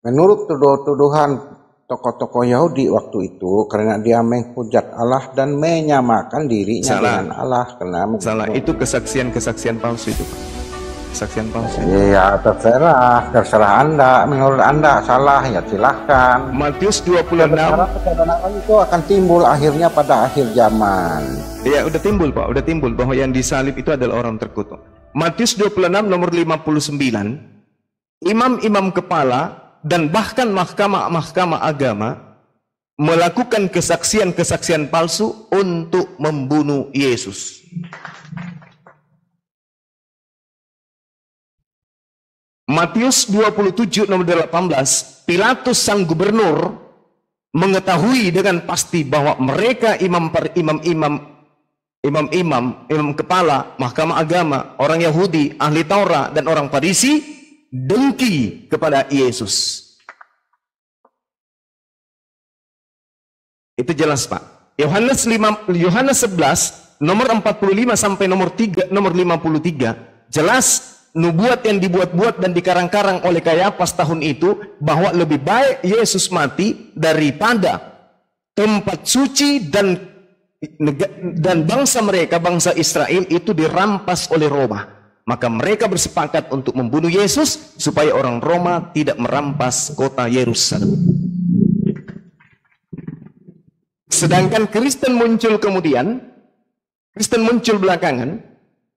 Menurut tuduhan tokoh-tokoh Yahudi waktu itu, karena dia menghujat Allah dan menyamakan dirinya dengan Allah. Salah, itu kesaksian palsu itu, Pak. Kesaksian palsu. Iya, terserah Anda. Menurut Anda salah, ya silahkan. Matius 26. Kebenaran itu akan timbul akhirnya pada akhir zaman. Iya, udah timbul, Pak. Udah timbul bahwa yang disalib itu adalah orang terkutuk. Matius 26 nomor 59. Imam-imam kepala dan bahkan mahkamah agama melakukan kesaksian palsu untuk membunuh Yesus. Matius 27 nomor 18, Pilatus sang gubernur mengetahui dengan pasti bahwa mereka imam kepala mahkamah agama, orang Yahudi, ahli Taurat dan orang Farisi dengki kepada Yesus. Itu jelas, Pak. Yohanes 11 nomor 45 sampai nomor 53 jelas nubuat yang dibuat-buat dan dikarang-karang oleh Kayafas tahun itu bahwa lebih baik Yesus mati daripada tempat suci dan bangsa mereka, bangsa Israel itu dirampas oleh Roma. Maka mereka bersepakat untuk membunuh Yesus supaya orang Roma tidak merampas kota Yerusalem. Sedangkan Kristen muncul belakangan,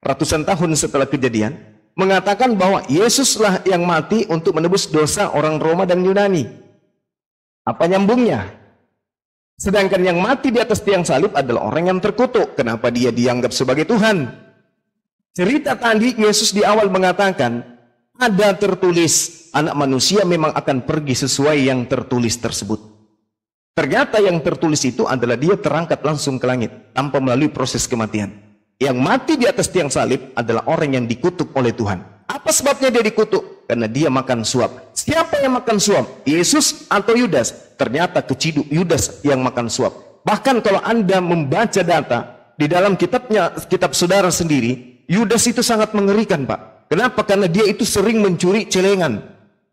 ratusan tahun setelah kejadian, mengatakan bahwa Yesuslah yang mati untuk menebus dosa orang Roma dan Yunani. Apa nyambungnya? Sedangkan yang mati di atas tiang salib adalah orang yang terkutuk. Kenapa dia dianggap sebagai Tuhan? Cerita tadi Yesus di awal mengatakan, ada tertulis, anak manusia memang akan pergi sesuai yang tertulis tersebut. Ternyata yang tertulis itu adalah dia terangkat langsung ke langit tanpa melalui proses kematian. Yang mati di atas tiang salib adalah orang yang dikutuk oleh Tuhan. Apa sebabnya dia dikutuk? Karena dia makan suap. Siapa yang makan suap? Yesus atau Yudas? Ternyata keciduk Yudas yang makan suap. Bahkan kalau Anda membaca data di dalam kitab saudara sendiri, Yudas itu sangat mengerikan, Pak. Kenapa? Karena dia itu sering mencuri celengan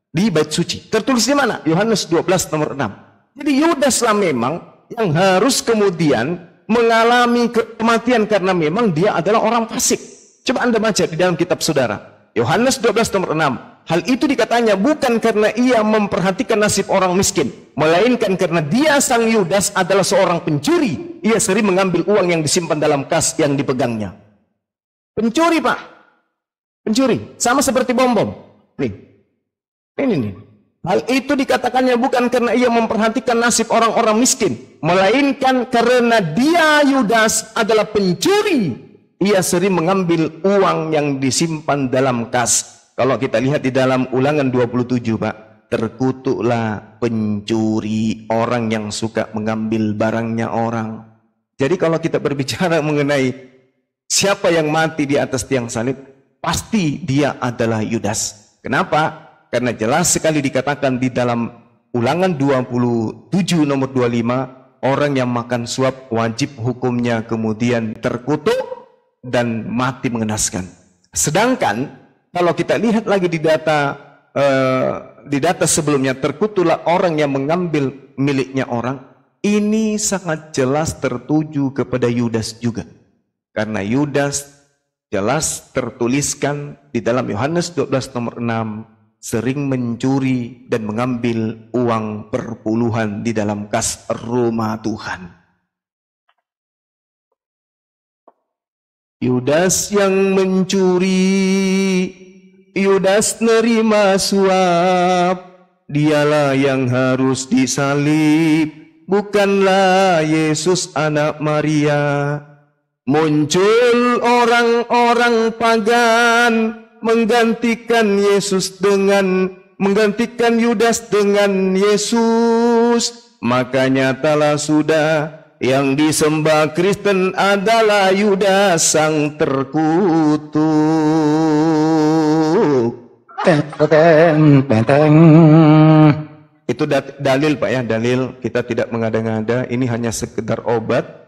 di bait suci. Tertulis di mana? Yohanes 12 nomor 6. Jadi Yudaslah memang yang harus kemudian mengalami kematian karena memang dia adalah orang fasik. Coba Anda baca di dalam kitab saudara. Yohanes 12 nomor 6. Hal itu dikatanya bukan karena ia memperhatikan nasib orang miskin, melainkan karena dia sang Yudas adalah seorang pencuri. Ia sering mengambil uang yang disimpan dalam kas yang dipegangnya. Pencuri, Pak. Pencuri. Sama seperti bom-bom. Nih. Hal itu dikatakannya bukan karena ia memperhatikan nasib orang-orang miskin, melainkan karena dia Yudas adalah pencuri. Ia sering mengambil uang yang disimpan dalam kas. Kalau kita lihat di dalam Ulangan 27, Pak, terkutuklah pencuri, orang yang suka mengambil barangnya orang. Jadi kalau kita berbicara mengenai siapa yang mati di atas tiang salib, pasti dia adalah Yudas. Kenapa? Karena jelas sekali dikatakan di dalam Ulangan 27 nomor 25, orang yang makan suap wajib hukumnya kemudian terkutuk dan mati mengenaskan. Sedangkan kalau kita lihat lagi di data sebelumnya, terkutuklah orang yang mengambil miliknya orang. Ini sangat jelas tertuju kepada Yudas juga. Karena Yudas jelas tertuliskan di dalam Yohanes 12 nomor 6, sering mencuri dan mengambil uang perpuluhan di dalam kas rumah Tuhan. Yudas yang mencuri, Yudas nerima suap, dialah yang harus disalib, bukanlah Yesus anak Maria. Muncul orang-orang pagan menggantikan Yudas dengan Yesus. Maka nyatalah sudah yang disembah Kristen adalah Yudas sang terkutuk. Itu dalil, Pak ya, dalil. Kita tidak mengada-ngada. Ini hanya sekedar obat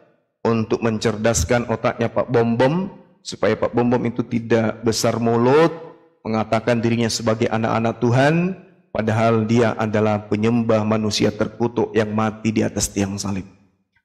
untuk mencerdaskan otaknya Pak Bom-Bom, supaya Pak Bom-Bom itu tidak besar mulut, mengatakan dirinya sebagai anak-anak Tuhan, padahal dia adalah penyembah manusia terkutuk yang mati di atas tiang salib.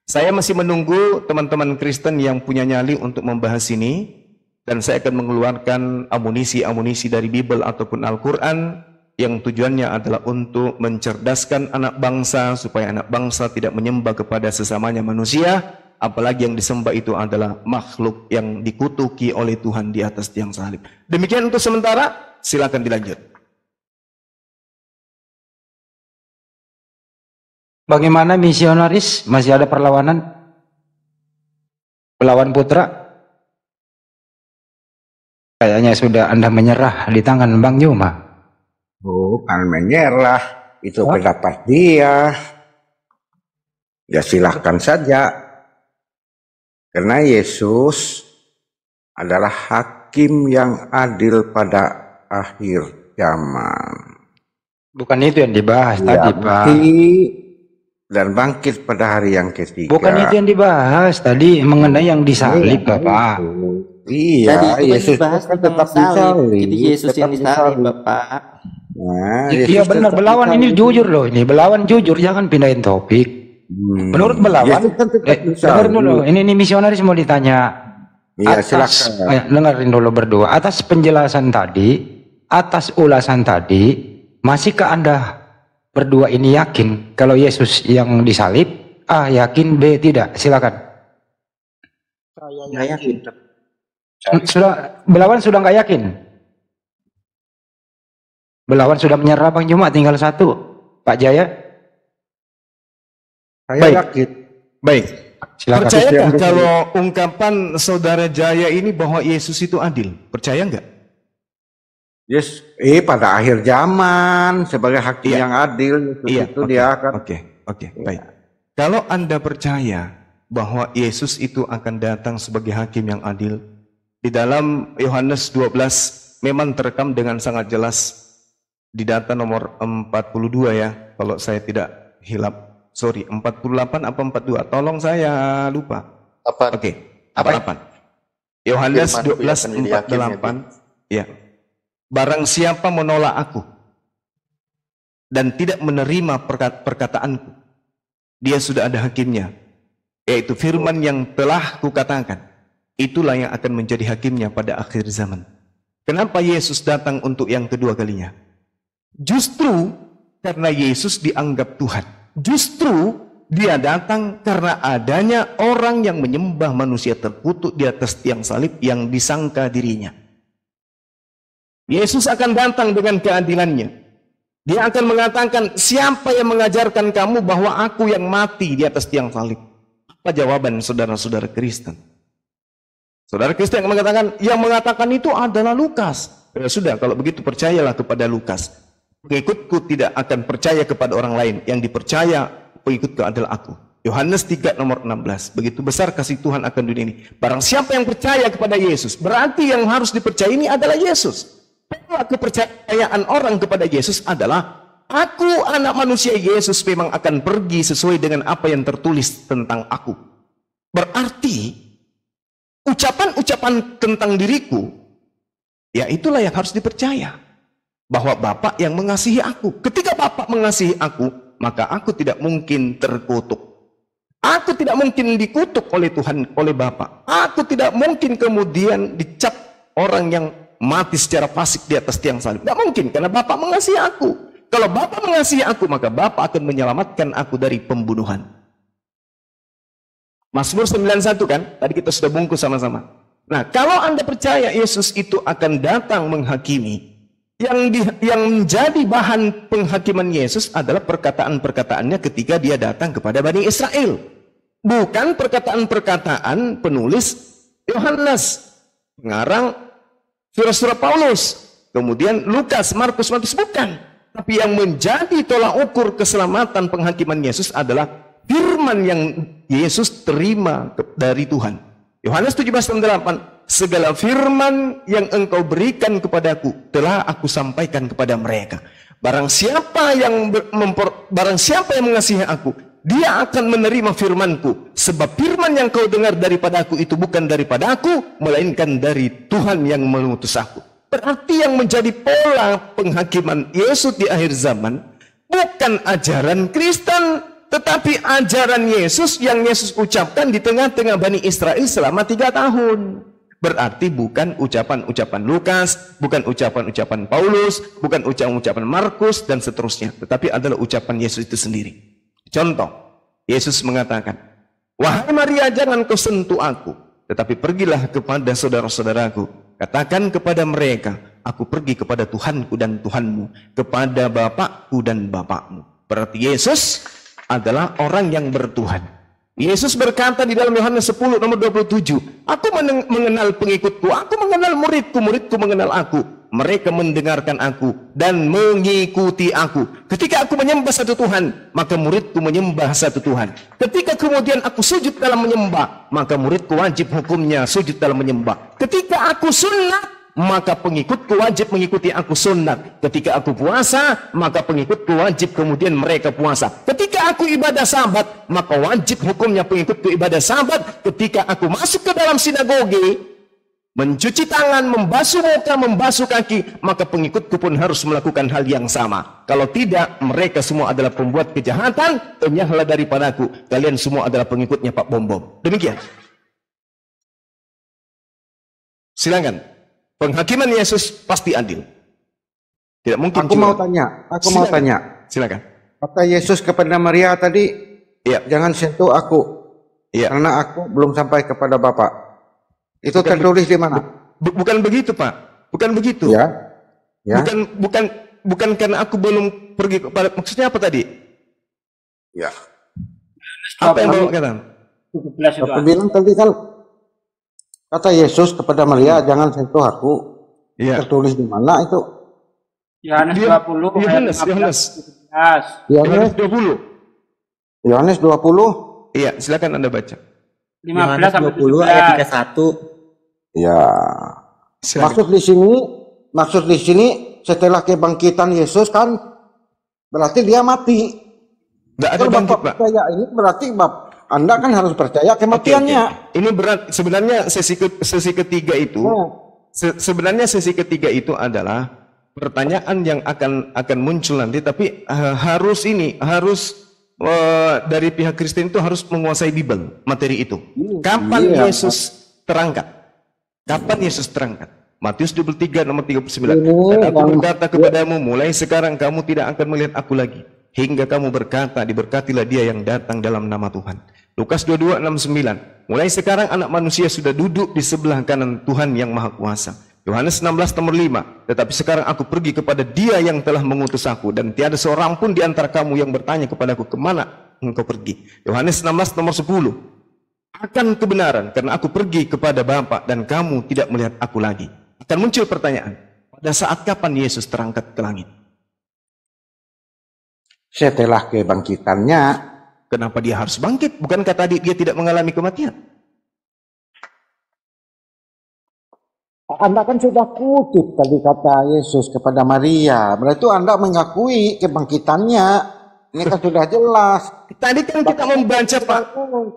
Saya masih menunggu teman-teman Kristen yang punya nyali untuk membahas ini, dan saya akan mengeluarkan amunisi-amunisi dari Bible ataupun Al-Quran yang tujuannya adalah untuk mencerdaskan anak bangsa supaya anak bangsa tidak menyembah kepada sesamanya manusia, apalagi yang disembah itu adalah makhluk yang dikutuki oleh Tuhan di atas tiang salib. Demikian untuk sementara, silakan dilanjut. Bagaimana misionaris? Masih ada perlawanan? Melawan putra? Kayaknya sudah Anda menyerah di tangan Bang Yuma. Bukan menyerah, itu pendapat dia. Ya silahkan saja. Karena Yesus adalah hakim yang adil pada akhir zaman. Bukan itu yang dibahas tadi, Pak. Dan bangkit pada hari yang ketiga. Bukan itu yang dibahas tadi, mengenai yang disalib, Bapak. Iya, Yesus kan tetap disalib. Jadi Yesus yang disalib, Bapak. Nah, Iya benar, Belawan ini jujur loh, ini Belawan jujur, jangan pindahin topik. Menurut Belawan, dengerin dulu, ini misionaris mau ditanya. Iya, silakan. Dengerin dulu berdua. Atas penjelasan tadi, atas ulasan tadi, masihkah Anda berdua ini yakin kalau Yesus yang disalib? A yakin, B tidak. Silakan. Saya yakin. Belawan sudah nggak yakin. Belawan sudah menyerah, Bang Juma, tinggal satu. Pak Jaya. Saya yakin. Baik. Silakan. Percayakah kalau ungkapan saudara Jaya ini bahwa Yesus itu adil? Percaya nggak? Yes, pada akhir zaman sebagai hakim yang adil itu dia akan. Oke, baik. Kalau Anda percaya bahwa Yesus itu akan datang sebagai hakim yang adil, di dalam Yohanes 12 memang terekam dengan sangat jelas di data nomor 42 ya, kalau saya tidak hilap. Sorry, 48 apa 42? Tolong saya lupa. Oke, 48. Yohanes 12:48. Ya. Barang siapa menolak aku dan tidak menerima perkataanku, dia sudah ada hakimnya, yaitu firman yang telah kukatakan. Itulah yang akan menjadi hakimnya pada akhir zaman. Kenapa Yesus datang untuk yang kedua kalinya? Justru karena Yesus dianggap Tuhan. Justru dia datang karena adanya orang yang menyembah manusia terkutuk di atas tiang salib yang disangka dirinya. Yesus akan datang dengan keadilannya. Dia akan mengatakan, siapa yang mengajarkan kamu bahwa aku yang mati di atas tiang salib? Apa jawaban saudara-saudara Kristen? Saudara Kristen yang mengatakan itu adalah Lukas. Ya sudah, kalau begitu percayalah kepada Lukas. Pengikutku tidak akan percaya kepada orang lain. Yang dipercaya pengikutku adalah aku. Yohanes 3 nomor 16. Begitu besar kasih Tuhan akan dunia ini. Barang siapa yang percaya kepada Yesus, berarti yang harus dipercaya ini adalah Yesus. Kepercayaan orang kepada Yesus adalah, aku anak manusia Yesus memang akan pergi sesuai dengan apa yang tertulis tentang aku. Berarti ucapan-ucapan tentang diriku, ya itulah yang harus dipercaya. Bahwa Bapa yang mengasihi aku. Ketika Bapa mengasihi aku, maka aku tidak mungkin terkutuk. Aku tidak mungkin dikutuk oleh Tuhan, oleh Bapa. Aku tidak mungkin kemudian dicap orang yang mati secara fasik di atas tiang salib. Tidak mungkin, karena Bapa mengasihi aku. Kalau Bapa mengasihi aku, maka Bapa akan menyelamatkan aku dari pembunuhan. Mazmur 91 kan? Tadi kita sudah bungkus sama-sama. Nah, kalau Anda percaya Yesus itu akan datang menghakimi, yang menjadi bahan penghakiman Yesus adalah perkataan-perkataannya ketika dia datang kepada Bani Israel. Bukan perkataan-perkataan penulis Yohanes, pengarang surah-surah Paulus, kemudian Lukas, Markus, Matius, bukan. Tapi yang menjadi tolak ukur keselamatan penghakiman Yesus adalah firman yang Yesus terima dari Tuhan. Yohanes 17:8, segala firman yang engkau berikan kepadaku telah aku sampaikan kepada mereka. Barang siapa yang mengasihi aku, dia akan menerima firmanku. Sebab firman yang kau dengar daripada aku itu bukan daripada aku, melainkan dari Tuhan yang mengutus aku. Berarti yang menjadi pola penghakiman Yesus di akhir zaman bukan ajaran Kristen, tetapi ajaran Yesus yang Yesus ucapkan di tengah-tengah Bani Israel selama 3 tahun. Berarti bukan ucapan-ucapan Lukas, bukan ucapan-ucapan Paulus, bukan ucapan-ucapan Markus, dan seterusnya. Tetapi adalah ucapan Yesus itu sendiri. Contoh, Yesus mengatakan, "Wahai Maria, jangan kau sentuh aku, tetapi pergilah kepada saudara-saudaraku. Katakan kepada mereka, aku pergi kepada Tuhanku dan Tuhanmu, kepada Bapakku dan Bapakmu." Berarti Yesus adalah orang yang bertuhan. Yesus berkata di dalam Yohanes 10 nomor 27, "Aku mengenal pengikutku, aku mengenal muridku, muridku mengenal aku. Mereka mendengarkan aku dan mengikuti aku. Ketika aku menyembah satu Tuhan, maka muridku menyembah satu Tuhan. Ketika kemudian aku sujud dalam menyembah, maka muridku wajib hukumnya sujud dalam menyembah. Ketika aku sunat, maka pengikutku wajib mengikuti aku sunat. Ketika aku puasa, maka pengikutku wajib kemudian mereka puasa. Ketika aku ibadah sabat, maka wajib hukumnya pengikutku ibadah sabat. Ketika aku masuk ke dalam sinagoge, mencuci tangan, membasuh muka, membasuh kaki, maka pengikutku pun harus melakukan hal yang sama. Kalau tidak, mereka semua adalah pembuat kejahatan. Enyahlah daripadaku, kalian semua adalah pengikutnya Pak Bom-Bom." Demikian. Silakan. Penghakiman Yesus pasti adil. Tidak mungkin. Aku mau tanya. Silakan. Kata Yesus kepada Maria tadi, Iya. jangan sentuh aku, Iya. karena aku belum sampai kepada Bapa. Itu tertulis di mana? Bukan begitu, Pak. Bukan begitu. Ya. Ya. Bukan karena aku belum pergi kepada, maksudnya apa tadi? Ya. Apa yang Bapak katakan? 17 juga. Aku bilang tadi kan kata Yesus kepada Maria, jangan sentuh aku. Iya. Tertulis di mana itu? Yohanes 20 ayat 15, 17. Yohanes 20. Yohanes 20. Iya, silakan Anda baca. 15 sampai 20 ayat 17. 31. Ya. Silakan. Maksud di sini setelah kebangkitan Yesus kan berarti dia mati. Tidak ada Kalau bangkit, Bapak Pak. percaya ini berarti Anda kan harus percaya kematiannya. Oke. Ini berat. Sebenarnya sesi ketiga itu, sebenarnya sesi ketiga itu adalah pertanyaan yang akan muncul nanti. Tapi harus dari pihak Kristen itu harus menguasai Bible, materi itu. Kapan Yesus terangkat? Kapan Yesus terangkat? Matius 23 nomor 39. Dan aku berkata kepadamu, mulai sekarang kamu tidak akan melihat aku lagi, hingga kamu berkata, diberkatilah dia yang datang dalam nama Tuhan. Lukas 22:69. Mulai sekarang anak manusia sudah duduk di sebelah kanan Tuhan yang Maha Kuasa. Yohanes 16 nomor 5. Tetapi sekarang aku pergi kepada dia yang telah mengutus aku, dan tiada seorang pun di antara kamu yang bertanya kepadaku, kemana engkau pergi? Yohanes 16 nomor 10. Akan kebenaran, karena aku pergi kepada Bapa dan kamu tidak melihat aku lagi. Akan muncul pertanyaan, pada saat kapan Yesus terangkat ke langit? Setelah kebangkitannya. Kenapa dia harus bangkit? Bukankah tadi dia tidak mengalami kematian? Anda kan sudah kutip tadi kata Yesus kepada Maria. Berarti Anda mengakui kebangkitannya. Ini kan sudah jelas. Tadi kan kita membaca, Pak,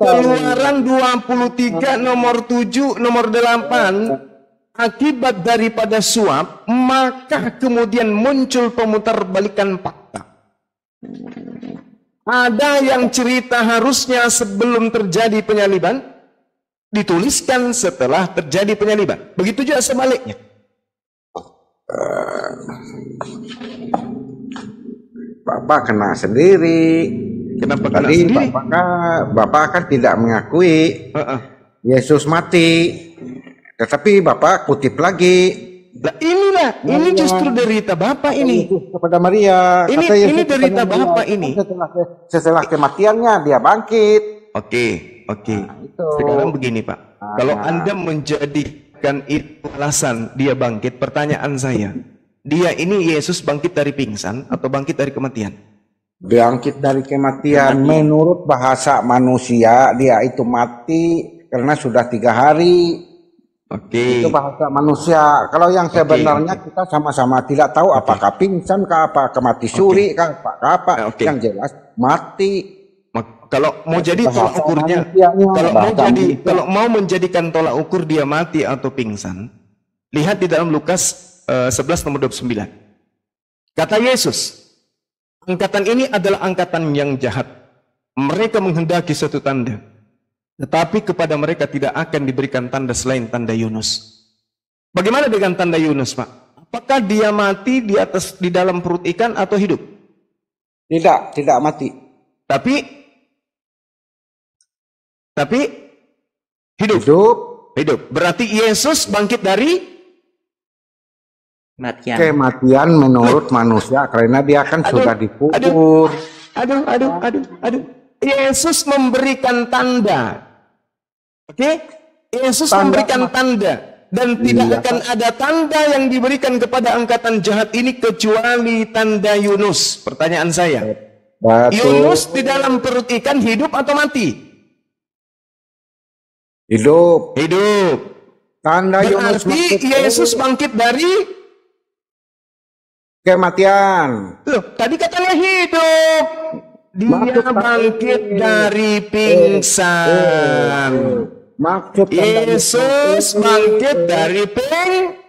Keluaran 23 nomor 7 nomor 8. Akibat daripada suap, maka kemudian muncul pemutarbalikan fakta. Ada yang cerita harusnya sebelum terjadi penyaliban, dituliskan setelah terjadi penyaliban. Begitu juga sebaliknya. Bapak kena sendiri. Kenapa kena Tadi sendiri? Bapak kan tidak mengakui Yesus mati. Tetapi Bapak kutip lagi. Nah, ini justru derita Bapak ini. Yesus kepada Maria. Ini Kata Yesus derita kepada Maria, Bapak ini. Setelah kematiannya dia bangkit. Oke. itu. Sekarang begini, Pak. Kalau Anda menjadikan itu alasan dia bangkit, pertanyaan saya, dia ini Yesus bangkit dari pingsan atau bangkit dari kematian? Bangkit dari kematian. Menurut bahasa manusia dia itu mati karena sudah 3 hari. Oke. Itu bahasa manusia. Kalau yang sebenarnya kita sama-sama tidak tahu apakah pingsan kah, apakah mati suri kah, apa. Yang jelas mati. Kalau mau jadi tolak ukurnya, kalau mau menjadikan tolak ukur dia mati atau pingsan, lihat di dalam Lukas 11 nomor 29. Kata Yesus, angkatan ini adalah angkatan yang jahat. Mereka menghendaki suatu tanda, tetapi kepada mereka tidak akan diberikan tanda selain tanda Yunus. Bagaimana dengan tanda Yunus, Pak? Apakah dia mati di dalam perut ikan atau hidup? Tidak mati. Tapi hidup. Hidup. Berarti Yesus bangkit dari kematian menurut manusia karena dia kan sudah dikubur. Aduh. Yesus memberikan tanda. Oke? Yesus memberikan tanda. Dan tidak akan ada tanda yang diberikan kepada angkatan jahat ini kecuali tanda Yunus. Pertanyaan saya. Yunus di dalam perut ikan hidup atau mati? Hidup. Tanda Yunus. Berarti Yesus bangkit dari kematian. Loh, tadi katanya hidup. Dia bangkit dari pingsan. Maksud Yesus bangkit dari pingsan.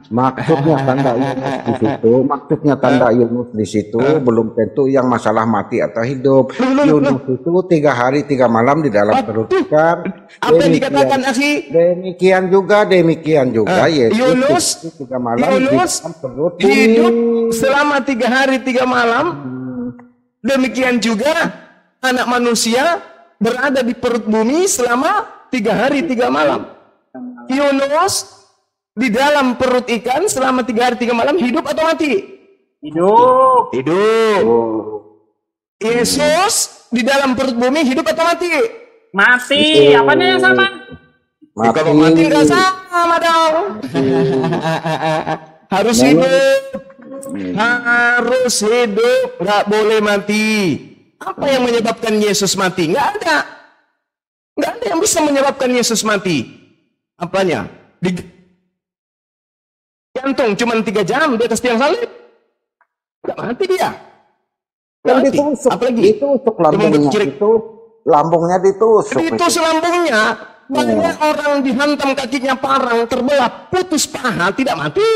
Maksudnya tanda Yunus di situ. Maksudnya tanda Yunus di situ belum tentu yang masalah mati atau hidup. Yunus itu 3 hari 3 malam di dalam perut ikan. Apa yang dikatakan akhi? Demikian juga Yunus 3 malam di dalam perut hidup selama 3 hari 3 malam. Demikian juga anak manusia berada di perut bumi selama 3 hari 3 malam. Yunus di dalam perut ikan selama 3 hari 3 malam hidup atau mati? Hidup. Yesus di dalam perut bumi hidup atau mati? Mati. Apanya yang sama? Kalau mati nggak sama dong. Harus hidup, nggak boleh mati. Apa yang menyebabkan Yesus mati? Nggak ada yang bisa menyebabkan Yesus mati. Apanya? Digantung cuma 3 jam di atas tiang salib. Nggak mati dia. Ditusuk. Apalagi ditusuk lambungnya ditusuk. Ditusuk lambungnya. Banyak orang dihantam kakinya parang, terbelah, putus paha, tidak mati.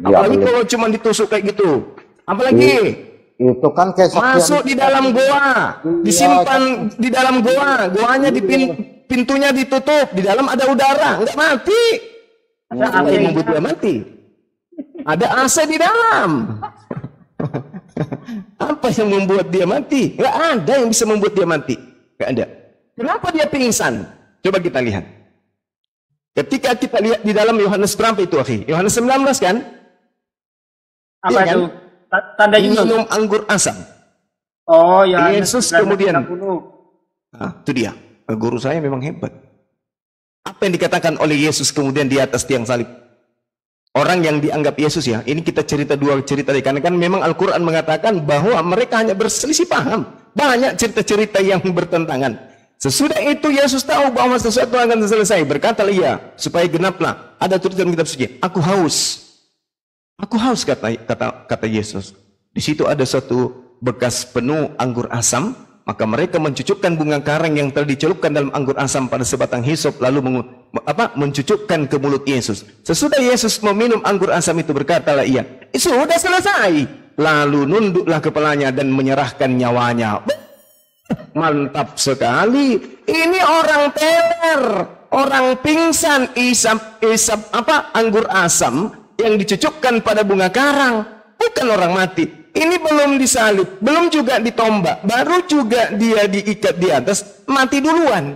Apalagi kalau cuma ditusuk kayak gitu. Apalagi itu kan masuk di dalam goa, disimpan di dalam goanya pintunya ditutup, di dalam ada udara, nggak mati. Apa yang membuat dia mati? Ada AC di dalam. Apa yang membuat dia mati? Nggak ada yang bisa membuat dia mati. Nggak ada. Kenapa dia pingsan? Coba kita lihat. Ketika kita lihat di dalam Yohanes berapa itu, akhi? Yohanes 19 kan? Apa itu? Kan? Tanda minum anggur asam. Oh ya. Yesus kemudian. Itu dia. Guru saya memang hebat. Apa yang dikatakan oleh Yesus kemudian di atas tiang salib? Orang yang dianggap Yesus ya. Ini kita cerita 2 cerita. Karena kan memang Al-Quran mengatakan bahwa mereka hanya berselisih paham. Banyak cerita-cerita yang bertentangan. Sesudah itu Yesus tahu bahwa sesuatu akan selesai. Berkatalah ia supaya genaplah. Ada tulisan kitab suci. Aku haus. Aku haus, kata Yesus. Di situ ada satu bekas penuh anggur asam. Maka mereka mencucukkan bunga karang yang telah dicelupkan dalam anggur asam pada sebatang hisop, lalu mencucukkan ke mulut Yesus. Sesudah Yesus meminum anggur asam itu, berkatalah ia, sudah selesai. Lalu nunduklah kepalanya dan menyerahkan nyawanya. Mantap sekali. Ini orang teler, orang pingsan, isap anggur asam yang dicucukkan pada bunga karang. Bukan orang mati. Ini belum disalib, belum juga ditombak, baru juga dia diikat di atas, mati duluan.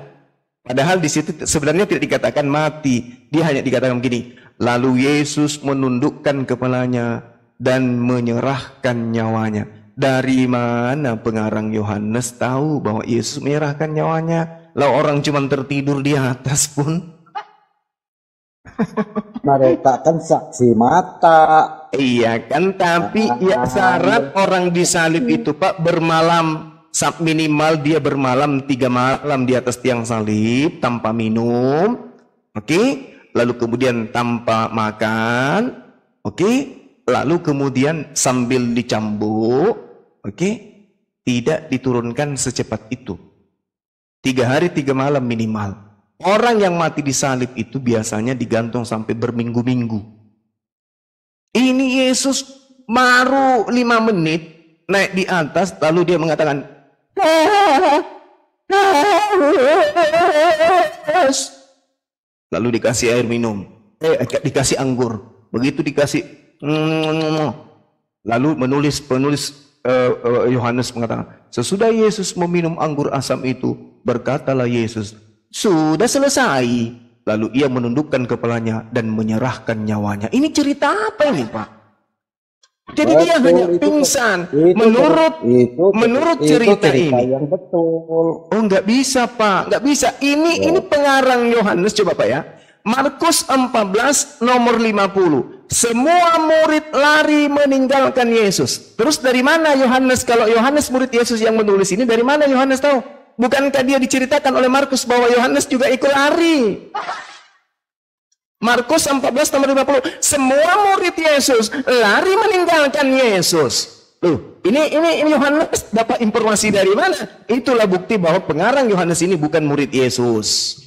Padahal di situ sebenarnya tidak dikatakan mati, dia hanya dikatakan begini. Lalu Yesus menundukkan kepalanya dan menyerahkan nyawanya. Dari mana pengarang Yohanes tahu bahwa Yesus menyerahkan nyawanya? Lalu orang cuma tertidur di atas pun. Mereka kan saksi mata. Iya kan, tapi ya syarat orang disalib itu Pak bermalam, minimal dia bermalam 3 malam di atas tiang salib tanpa minum, oke? Lalu kemudian tanpa makan, oke? Lalu kemudian sambil dicambuk, oke? Tidak diturunkan secepat itu. 3 hari 3 malam minimal. Orang yang mati disalib itu biasanya digantung sampai berminggu-minggu. Ini Yesus baru 5 menit naik di atas, lalu dia mengatakan, lalu dikasih air minum, dikasih anggur, begitu dikasih, lalu penulis Yohanes mengatakan, sesudah Yesus meminum anggur asam itu, berkatalah Yesus, sudah selesai. Lalu ia menundukkan kepalanya dan menyerahkan nyawanya. Ini cerita apa ini, Pak? Jadi dia hanya pingsan. Menurut cerita ini. Yang betul. Oh, nggak bisa, Pak. Nggak bisa. Ini pengarang Yohanes, coba Pak ya. Markus 14 nomor 50. Semua murid lari meninggalkan Yesus. Terus dari mana Yohanes? Kalau Yohanes murid Yesus yang menulis ini, dari mana Yohanes tahu? Bukankah dia diceritakan oleh Markus bahwa Yohanes juga ikut lari? Markus 14 nomor 50. Semua murid Yesus lari meninggalkan Yesus. Loh, ini Yohanes dapat informasi dari mana? Itulah bukti bahwa pengarang Yohanes ini bukan murid Yesus.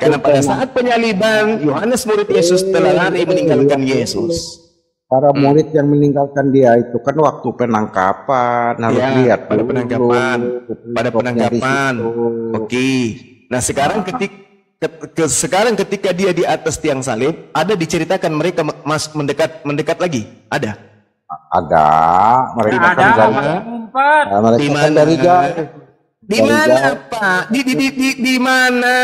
Karena pada saat penyaliban, Yohanes murid Yesus telah lari meninggalkan Yesus. Para murid yang meninggalkan dia itu kan waktu penangkapan, harus lihat pada penangkapan. Oke. Nah, sekarang ketika dia di atas tiang salib, ada diceritakan mereka mendekat lagi? Ada. Mereka ada, mereka dari jauh. Di mana, Pak? Di mana?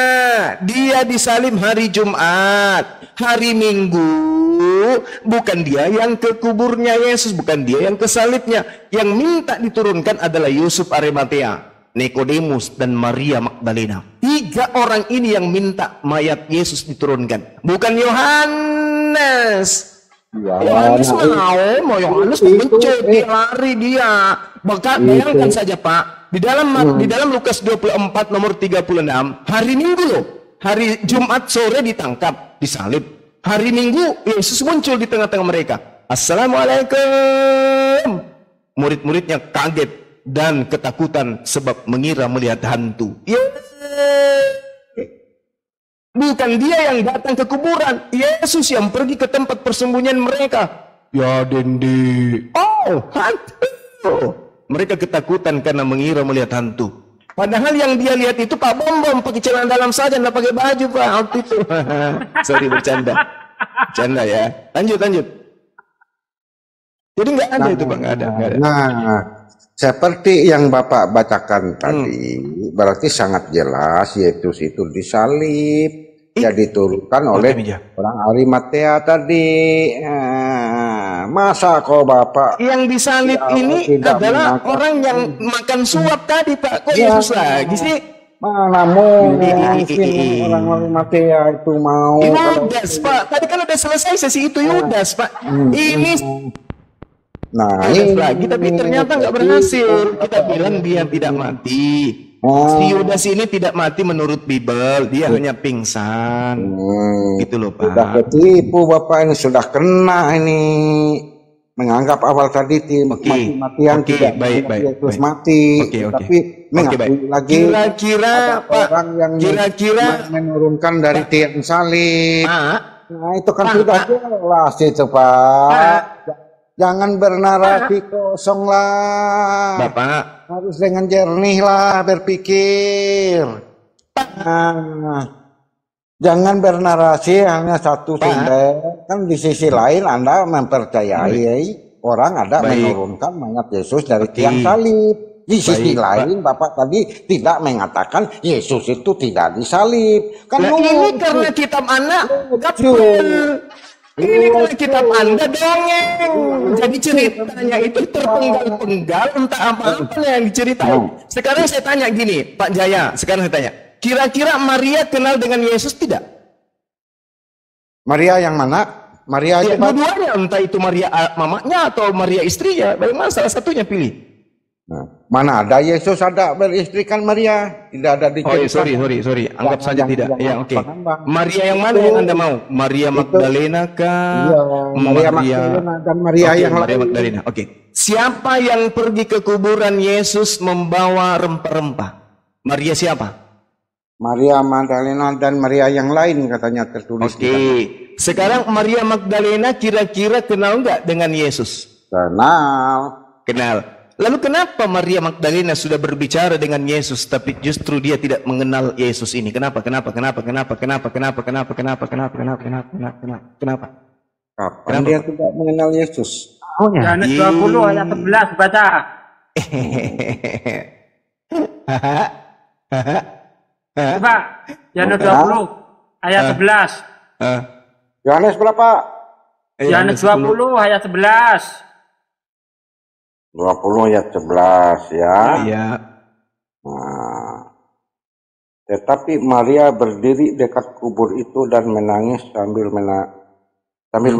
Dia disalib hari Jumat, hari Minggu. Bukan dia yang ke kuburnya Yesus, bukan dia yang ke salibnya. Yang minta diturunkan adalah Yusuf Arimatea, Nikodemus, dan Maria Magdalena. 3 orang ini yang minta mayat Yesus diturunkan, bukan Yohanes. Yohanes mau Yohanes mengejar, dia lari dia. Bayangkan saja, Pak. Di dalam Lukas 24 nomor 36, hari Minggu loh. Hari Jumat sore ditangkap, disalib. Hari Minggu Yesus muncul di tengah-tengah mereka. Assalamualaikum. Murid-muridnya kaget dan ketakutan sebab mengira melihat hantu. Bukan dia yang datang ke kuburan, Yesus yang pergi ke tempat persembunyian mereka. Ya Dendi. Oh, hantu. Mereka ketakutan karena mengira melihat hantu. Padahal yang dia lihat itu Pak Bom pakai celana dalam saja, nggak pakai baju, Pak. Waktu itu. Sorry, bercanda. Bercanda ya. Lanjut. Jadi nggak ada itu, Pak. Nggak ada. Nah, seperti yang Bapak bacakan tadi, berarti sangat jelas Yesus itu disalib, ya diturunkan oleh orang Arimatea tadi. Masa kok Bapak yang disalib ini adalah orang yang makan suap tadi, Pak? Kok Yesus lagi sih? Mana mungkin orang Arimatea itu mau? Yudas, Pak. Tadi kan udah selesai sesi itu Yudas, Pak. Ini lagi, tapi ternyata nggak berhasil. Kita bilang dia tidak mati. Si Yudas ini tidak mati menurut Bible, dia hanya pingsan. Gitu loh, Pak. Sudah ketipu Bapak ini, sudah kena ini. Menganggap awal tadi mati-matian tidak baik. Terus mati. Tapi mengakui lagi kira-kira orang yang menurunkan dari tiang salib. Nah, itu kan sudah jelas itu, Pak. Jangan bernarasi kosong lah. Bapak harus dengan jernih lah berpikir. Jangan bernarasi hanya satu sumber. Kan di sisi lain Anda mempercayai orang ada menurunkan mayat Yesus dari tiang salib. Di sisi lain Bapak tadi tidak mengatakan Yesus itu tidak disalib. Kan ini karena kitab anak ini kan kitab Anda dongeng. Jadi ceritanya itu terpenggal-penggal, entah apa-apa yang diceritain. Sekarang saya tanya gini, Pak Jaya, sekarang saya tanya, kira-kira Maria kenal dengan Yesus tidak? Maria yang mana? Maria ya, dua-duanya, entah itu Maria mamanya atau Maria istrinya, bagaimana salah satunya pilih? Nah, mana ada Yesus ada beristrikan Maria, tidak ada di sorry, anggap saja tidak. Ya, oke. Maria yang mana yang Anda mau? Maria Magdalena kah? Maria Magdalena dan Maria yang Maria Magdalena. Oke. Siapa yang pergi ke kuburan Yesus membawa rempah-rempah? Maria siapa? Maria Magdalena dan Maria yang lain katanya tertulis. Oke. Sekarang Maria Magdalena kira-kira kenal nggak dengan Yesus? Kenal. Kenal. Lalu kenapa Maria Magdalena sudah berbicara dengan Yesus tapi justru dia tidak mengenal Yesus ini? Kenapa? Kapan Kenapa, dia Pak? tidak mengenal Yesus? Yohanes 20 ayat 11 baca. Coba Yohanes 20 ayat 11. Yohanes berapa? Yohanes 20 ayat 11. 20 ayat 11 ya. Iya. Nah, tetapi Maria berdiri dekat kubur itu dan menangis sambil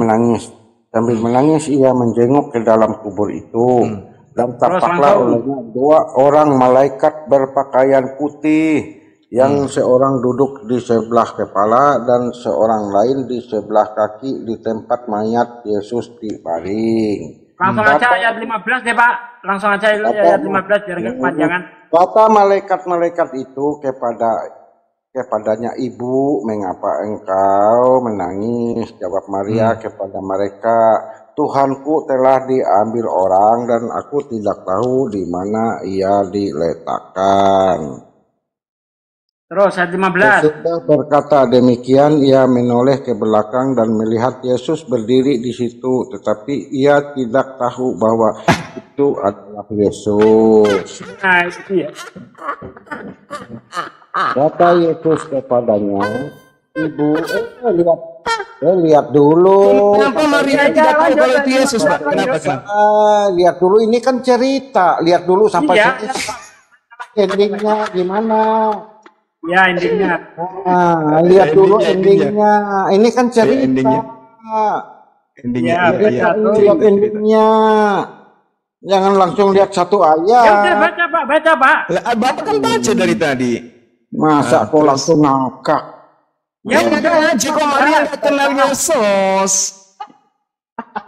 menangis. Sambil menangis ia menjenguk ke dalam kubur itu. Dan tampaklah olehnya 2 orang malaikat berpakaian putih, yang seorang duduk di sebelah kepala dan seorang lain di sebelah kaki di tempat mayat Yesus dibaring. Langsung aja ayat 15 deh Pak. Langsung aja ayat 15 biar nggak kepanjangan. Kata malaikat-malaikat itu kepadanya, "Ibu, mengapa engkau menangis?" Jawab Maria kepada mereka, "Tuhanku telah diambil orang dan aku tidak tahu di mana ia diletakkan." Terus ayat 15. Sesudah berkata demikian, ia menoleh ke belakang dan melihat Yesus berdiri di situ, tetapi ia tidak tahu bahwa itu adalah Yesus. Nah, itu ya. Kata Yesus kepadanya, "Ibu, lihat dulu." Kenapa Maria tidak tahu kalau itu Yesus, Pak? Kenapa? Lihat dulu, ini kan cerita. Lihat dulu sampai Iya. endingnya gimana. Ya endingnya. Nah, lihat dulu endingnya. Ini kan cerita. Endingnya. Ya, Lihat endingnya. Jangan langsung lihat satu Ya udah ayat. baca Pak, baca Pak. Bapak kan baca dari tadi. Masa kok langsung ngakak? Ya udah aja kok Maria nggak kenal Yesus.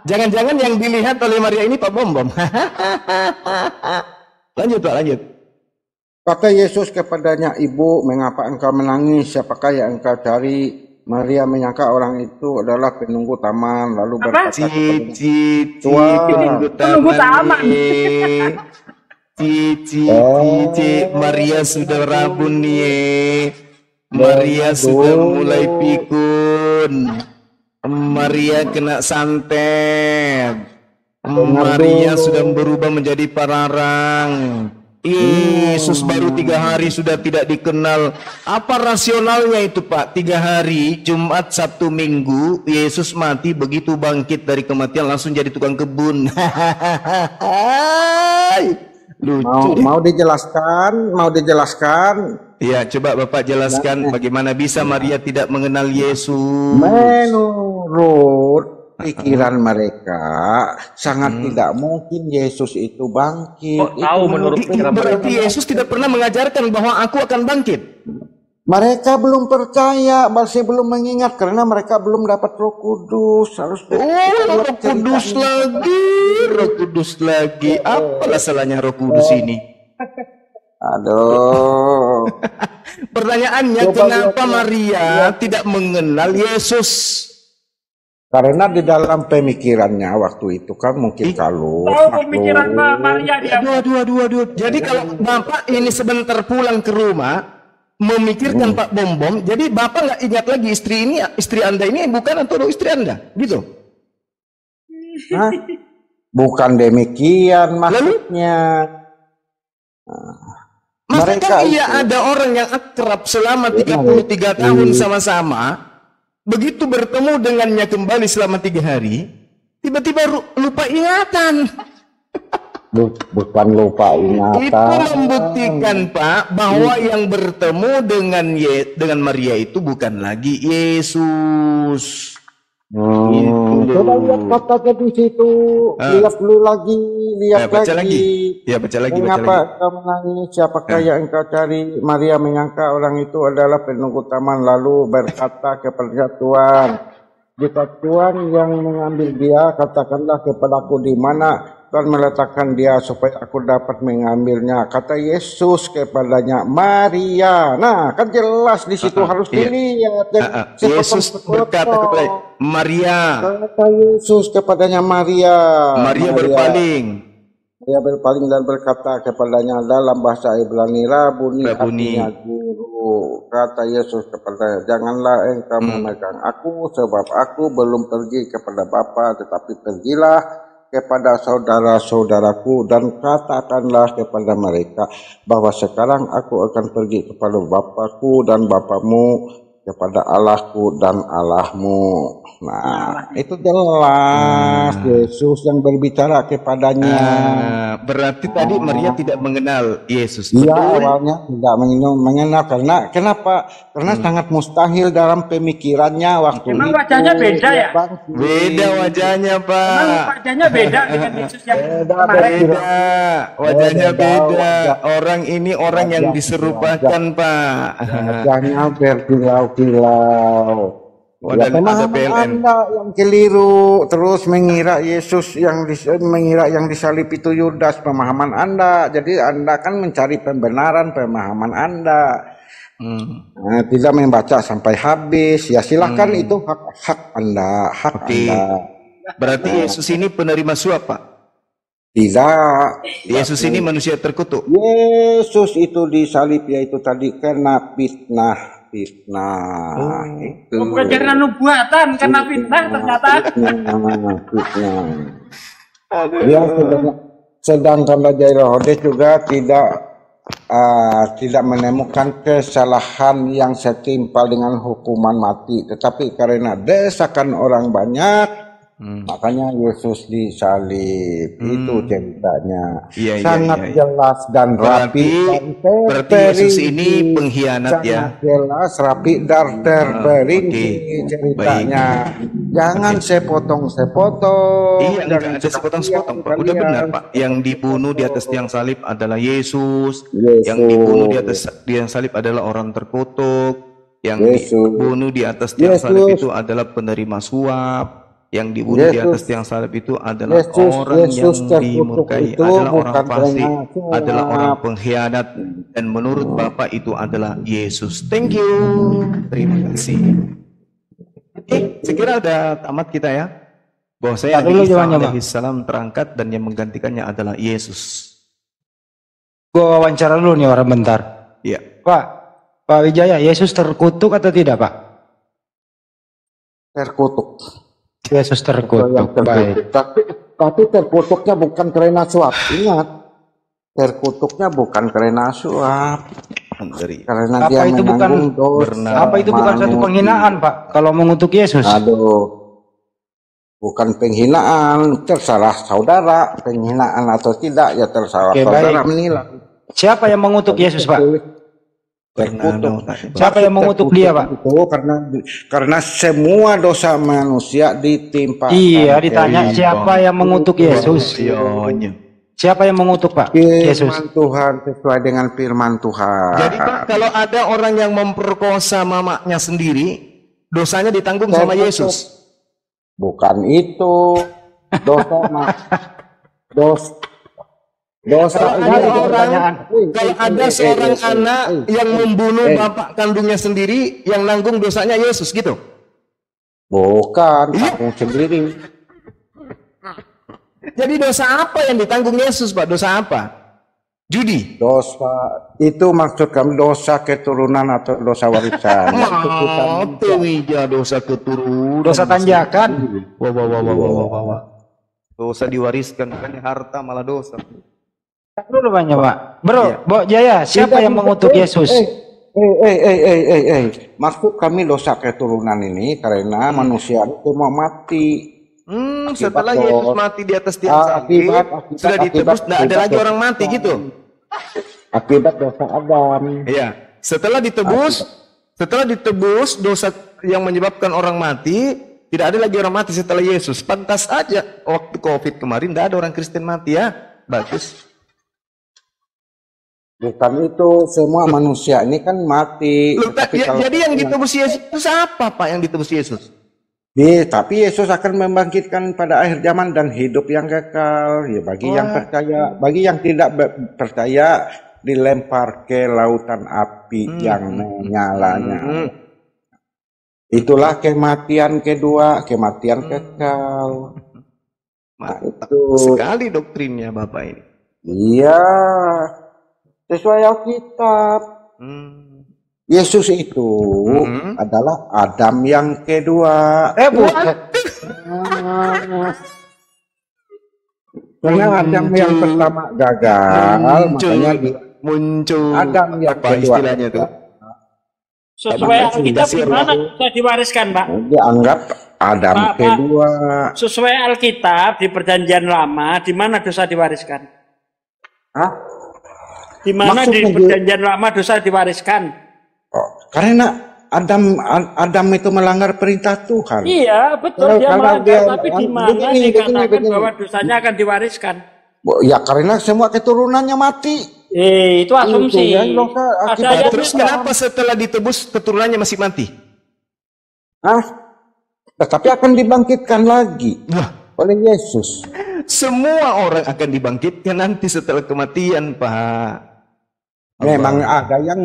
Jangan-jangan yang dilihat oleh Maria ini Pak Bom. Lanjut Pak, lanjut. Kata Yesus kepadanya, "Ibu, mengapa engkau menangis? Siapakah yang engkau cari?" Maria menyangka orang itu adalah penunggu taman, lalu berkata kepadanya, Penunggu taman. Maria sudah rabun nih. Maria sudah mulai pikun. Maria kena santet. Maria sudah berubah menjadi pararang. Yesus baru 3 hari sudah tidak dikenal. Apa rasionalnya itu Pak? 3 hari, Jumat, Sabtu, Minggu, Yesus mati, begitu bangkit dari kematian langsung jadi tukang kebun. Lucu. Mau dijelaskan? Mau dijelaskan? Ya, coba Bapak jelaskan bagaimana bisa Maria tidak mengenal Yesus. Menurut pikiran mereka sangat tidak mungkin Yesus itu bangkit. Kok tahu menurut pikiran Berarti Yesus tidak pernah mengajarkan bahwa aku akan bangkit. Mereka belum percaya, masih belum mengingat karena mereka belum dapat Roh Kudus. Harus Roh Kudus lagi. Apalah salahnya Roh Kudus ini? Aduh. Pertanyaannya, kenapa Maria tidak mengenal Yesus? Karena di dalam pemikirannya waktu itu kan mungkin kalau Pemikiran Maria dia. Aduh. Jadi kalau Bapak ini sebentar pulang ke rumah memikirkan Pak Bom, jadi Bapak nggak ingat lagi istri Anda ini bukan atau istri Anda, gitu? Hah? Bukan demikian maksudnya. Masa Mereka kan ada orang yang akrab selama 33 tahun sama-sama, begitu bertemu dengannya kembali selama 3 hari, tiba-tiba lupa ingatan. Bukan lupa ingatan. Itu membuktikan Pak bahwa yang bertemu dengan Maria itu bukan lagi Yesus. Coba lihat kata di situ, lihat dulu lagi, lihat baca lagi. Ya, baca lagi. Mengapa engkau menangis? Siapakah yang engkau cari? Maria menyangka orang itu adalah penunggu taman, lalu berkata kepada Tuhan, "Jika Tuhan yang mengambil dia, katakanlah kepadaku di mana dan meletakkan dia supaya aku dapat mengambilnya. Kata Yesus kepadanya, Maria. Nah, kan jelas di situ harus Iya. dilihat. Yesus berkata kepada Maria. Kata Yesus kepadanya, Maria. Maria berpaling. Dia berpaling dan berkata kepadanya dalam bahasa Ibrani, Rabuni, Rabuni. artinya guru. Kata Yesus kepadanya, janganlah engkau memegang aku, sebab aku belum pergi kepada Bapa, tetapi pergilah kepada saudara-saudaraku dan katakanlah kepada mereka bahwa sekarang aku akan pergi kepada Bapakku dan Bapamu, kepada Allahku dan Allahmu. Nah, itu jelas Yesus yang berbicara kepadanya. Berarti tadi Maria tidak mengenal Yesus. Dia Betul? awalnya tidak mengenal karena kenapa? Karena sangat mustahil dalam pemikirannya waktu Emang itu. wajahnya beda ya? Beda wajahnya, Emang Pak. wajahnya beda dengan Yesus yang kemarin. Beda. Wajahnya Beda, beda. wajah. Orang ini orang yang Wajah, diserupakan, Pak. Wajahnya berkilau-kilau. Oh, Ya, dan ada pemahaman PLN. Anda yang keliru, terus mengira Yesus mengira yang disalib itu Yudas, pemahaman Anda. Jadi Anda kan mencari pembenaran pemahaman Anda. Nah, tidak membaca sampai habis. Ya silahkan itu hak Anda, hak Oke. Anda. Berarti Yesus ini penerima suap, Pak. Tidak. Yesus ini manusia terkutuk. Yesus itu disalib yaitu tadi kena fitnah. Itu. Bukan karena nubuatan, karena fitnah ternyata. Fitnah. Dia sedangkan Raja Herodes juga tidak menemukan kesalahan yang setimpal dengan hukuman mati, tetapi karena desakan orang banyak, makanya Yesus disalib. Itu ceritanya. Iya, Sangat iya. jelas dan rapi. Berarti Yesus ini pengkhianat ya. Sangat jelas, rapi dan terperinci Oke. ceritanya. Jangan sepotong-sepotong. Iya, enggak ada sepotong-sepotong, Pak. Udah benar, Pak. Yang dibunuh di atas tiang salib adalah Yesus. Yang dibunuh di atas tiang salib adalah orang terkutuk. Yang dibunuh di atas tiang salib itu adalah penerima suap. Yang dibunuh di atas tiang salib itu adalah orang yang dimurkai, adalah orang fasik, adalah orang pengkhianat, dan menurut Bapak itu adalah Yesus. Thank you. Terima kasih. Oke, sekira udah tamat kita ya. Bahwa saya Nabi Isa alaihissalam terangkat dan yang menggantikannya adalah Yesus. Gua wawancara dulu nih orang bentar. Iya. Pak Wijaya, Yesus terkutuk atau tidak, Pak? Terkutuk. Yesus terkutuk. Baik. Tapi terkutuknya bukan karena suap. Ingat, terkutuknya bukan karena suap. Karena Apa dia itu bukan dosa. apa itu bukan satu penghinaan, Pak? Kalau mengutuk Yesus. Aduh. Bukan penghinaan, terserah saudara, penghinaan atau tidak ya terserah saudara menilai. Siapa yang mengutuk Yesus, Pak? Terkutuk. Siapa yang mengutuk dia, Pak? Itu karena semua dosa manusia ditimpa. Iya, ditanya siapa yang mengutuk Yesus? Siapa yang mengutuk, Pak? Yesus. Firman Tuhan sesuai dengan firman Tuhan. Jadi Pak, kalau ada orang yang memperkosa mamanya sendiri, dosanya ditanggung sama Yesus. Bukan itu dosa kalau ada seorang anak yang membunuh bapak kandungnya sendiri, yang nanggung dosanya Yesus gitu. Bukan, tanggung sendiri. Jadi dosa apa yang ditanggung Yesus, Pak? Dosa apa? Judi. Dosa itu maksud kami dosa keturunan atau dosa warisan. Dosa keturunan. Dosa tanjakan. Wah. Dosa diwariskan, bukannya harta malah dosa. Dulu banyak, Pak. Bro Jaya, siapa yang mengutuk Yesus? Maksud kami dosa keturunan ini karena manusia itu mau mati. Setelah Yesus mati di atas tiang salib, sudah ditebus, tidak ada lagi orang mati gitu. Akibat dosa Adam. Iya. Setelah ditebus dosa yang menyebabkan orang mati, tidak ada lagi orang mati setelah Yesus. Pantas aja waktu COVID kemarin tidak ada orang Kristen mati ya. Bagus. Bukan itu, semua manusia ini kan mati. Jadi yang ditebus Yesus itu apa, Pak, yang ditebus Yesus? Tapi Yesus akan membangkitkan pada akhir zaman dan hidup yang kekal. Ya, bagi yang percaya, bagi yang tidak percaya dilempar ke lautan api yang menyalanya. Itulah kematian kedua, kematian kekal. Mantap itu sekali doktrinnya Bapak ini. Iya, sesuai Alkitab. Yesus itu adalah Adam yang kedua. Bukan. Karena Adam yang pertama gagal, makanya muncul Adam yang apa kedua istilahnya tuh? Sesuai Alkitab di mana dosa diwariskan, Pak? dianggap Adam Pak, kedua. Sesuai Alkitab di Perjanjian Lama, di mana dosa diwariskan? Hah? Di mana di Maksudnya Perjanjian Lama dosa diwariskan? Karena Adam itu melanggar perintah Tuhan. Iya, betul, dia Kalau melanggar, tapi di mana dikatakan begini. bahwa dosanya akan diwariskan? Ya karena semua keturunannya mati. Itu asumsi. Itu, ya, dosa Ada akibat ayat Terus kenapa setelah ditebus keturunannya masih mati? Tetapi akan dibangkitkan lagi oleh Yesus. Semua orang akan dibangkitkan nanti setelah kematian, Pak. Memang ada yang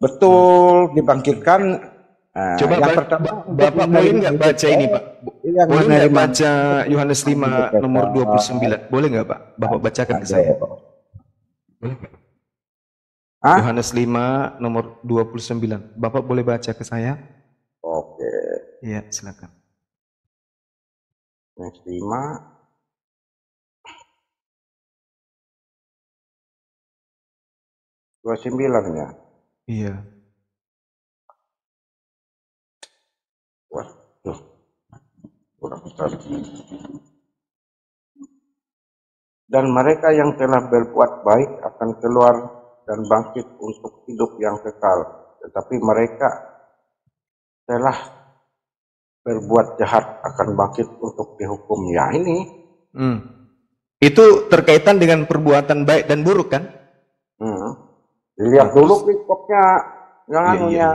betul dibangkitkan. Coba yang pertama, Bapak boleh nggak baca ini, Pak? Yang Boleh nggak menerima baca Yohanes 5 nomor 29? Boleh nggak, Pak? Bapak bacakan ke saya. Yohanes 5 nomor 29. Bapak boleh baca ke saya? Oke. Iya, silakan. Yohanes 5 29 ya. Iya. Waduh. Kurang tadi. Dan mereka yang telah berbuat baik akan keluar dan bangkit untuk hidup yang kekal. Tetapi mereka telah berbuat jahat akan bangkit untuk dihukum. Ya ini. Itu terkaitan dengan perbuatan baik dan buruk kan? Lihat dulu perikopnya. Jangan Iya.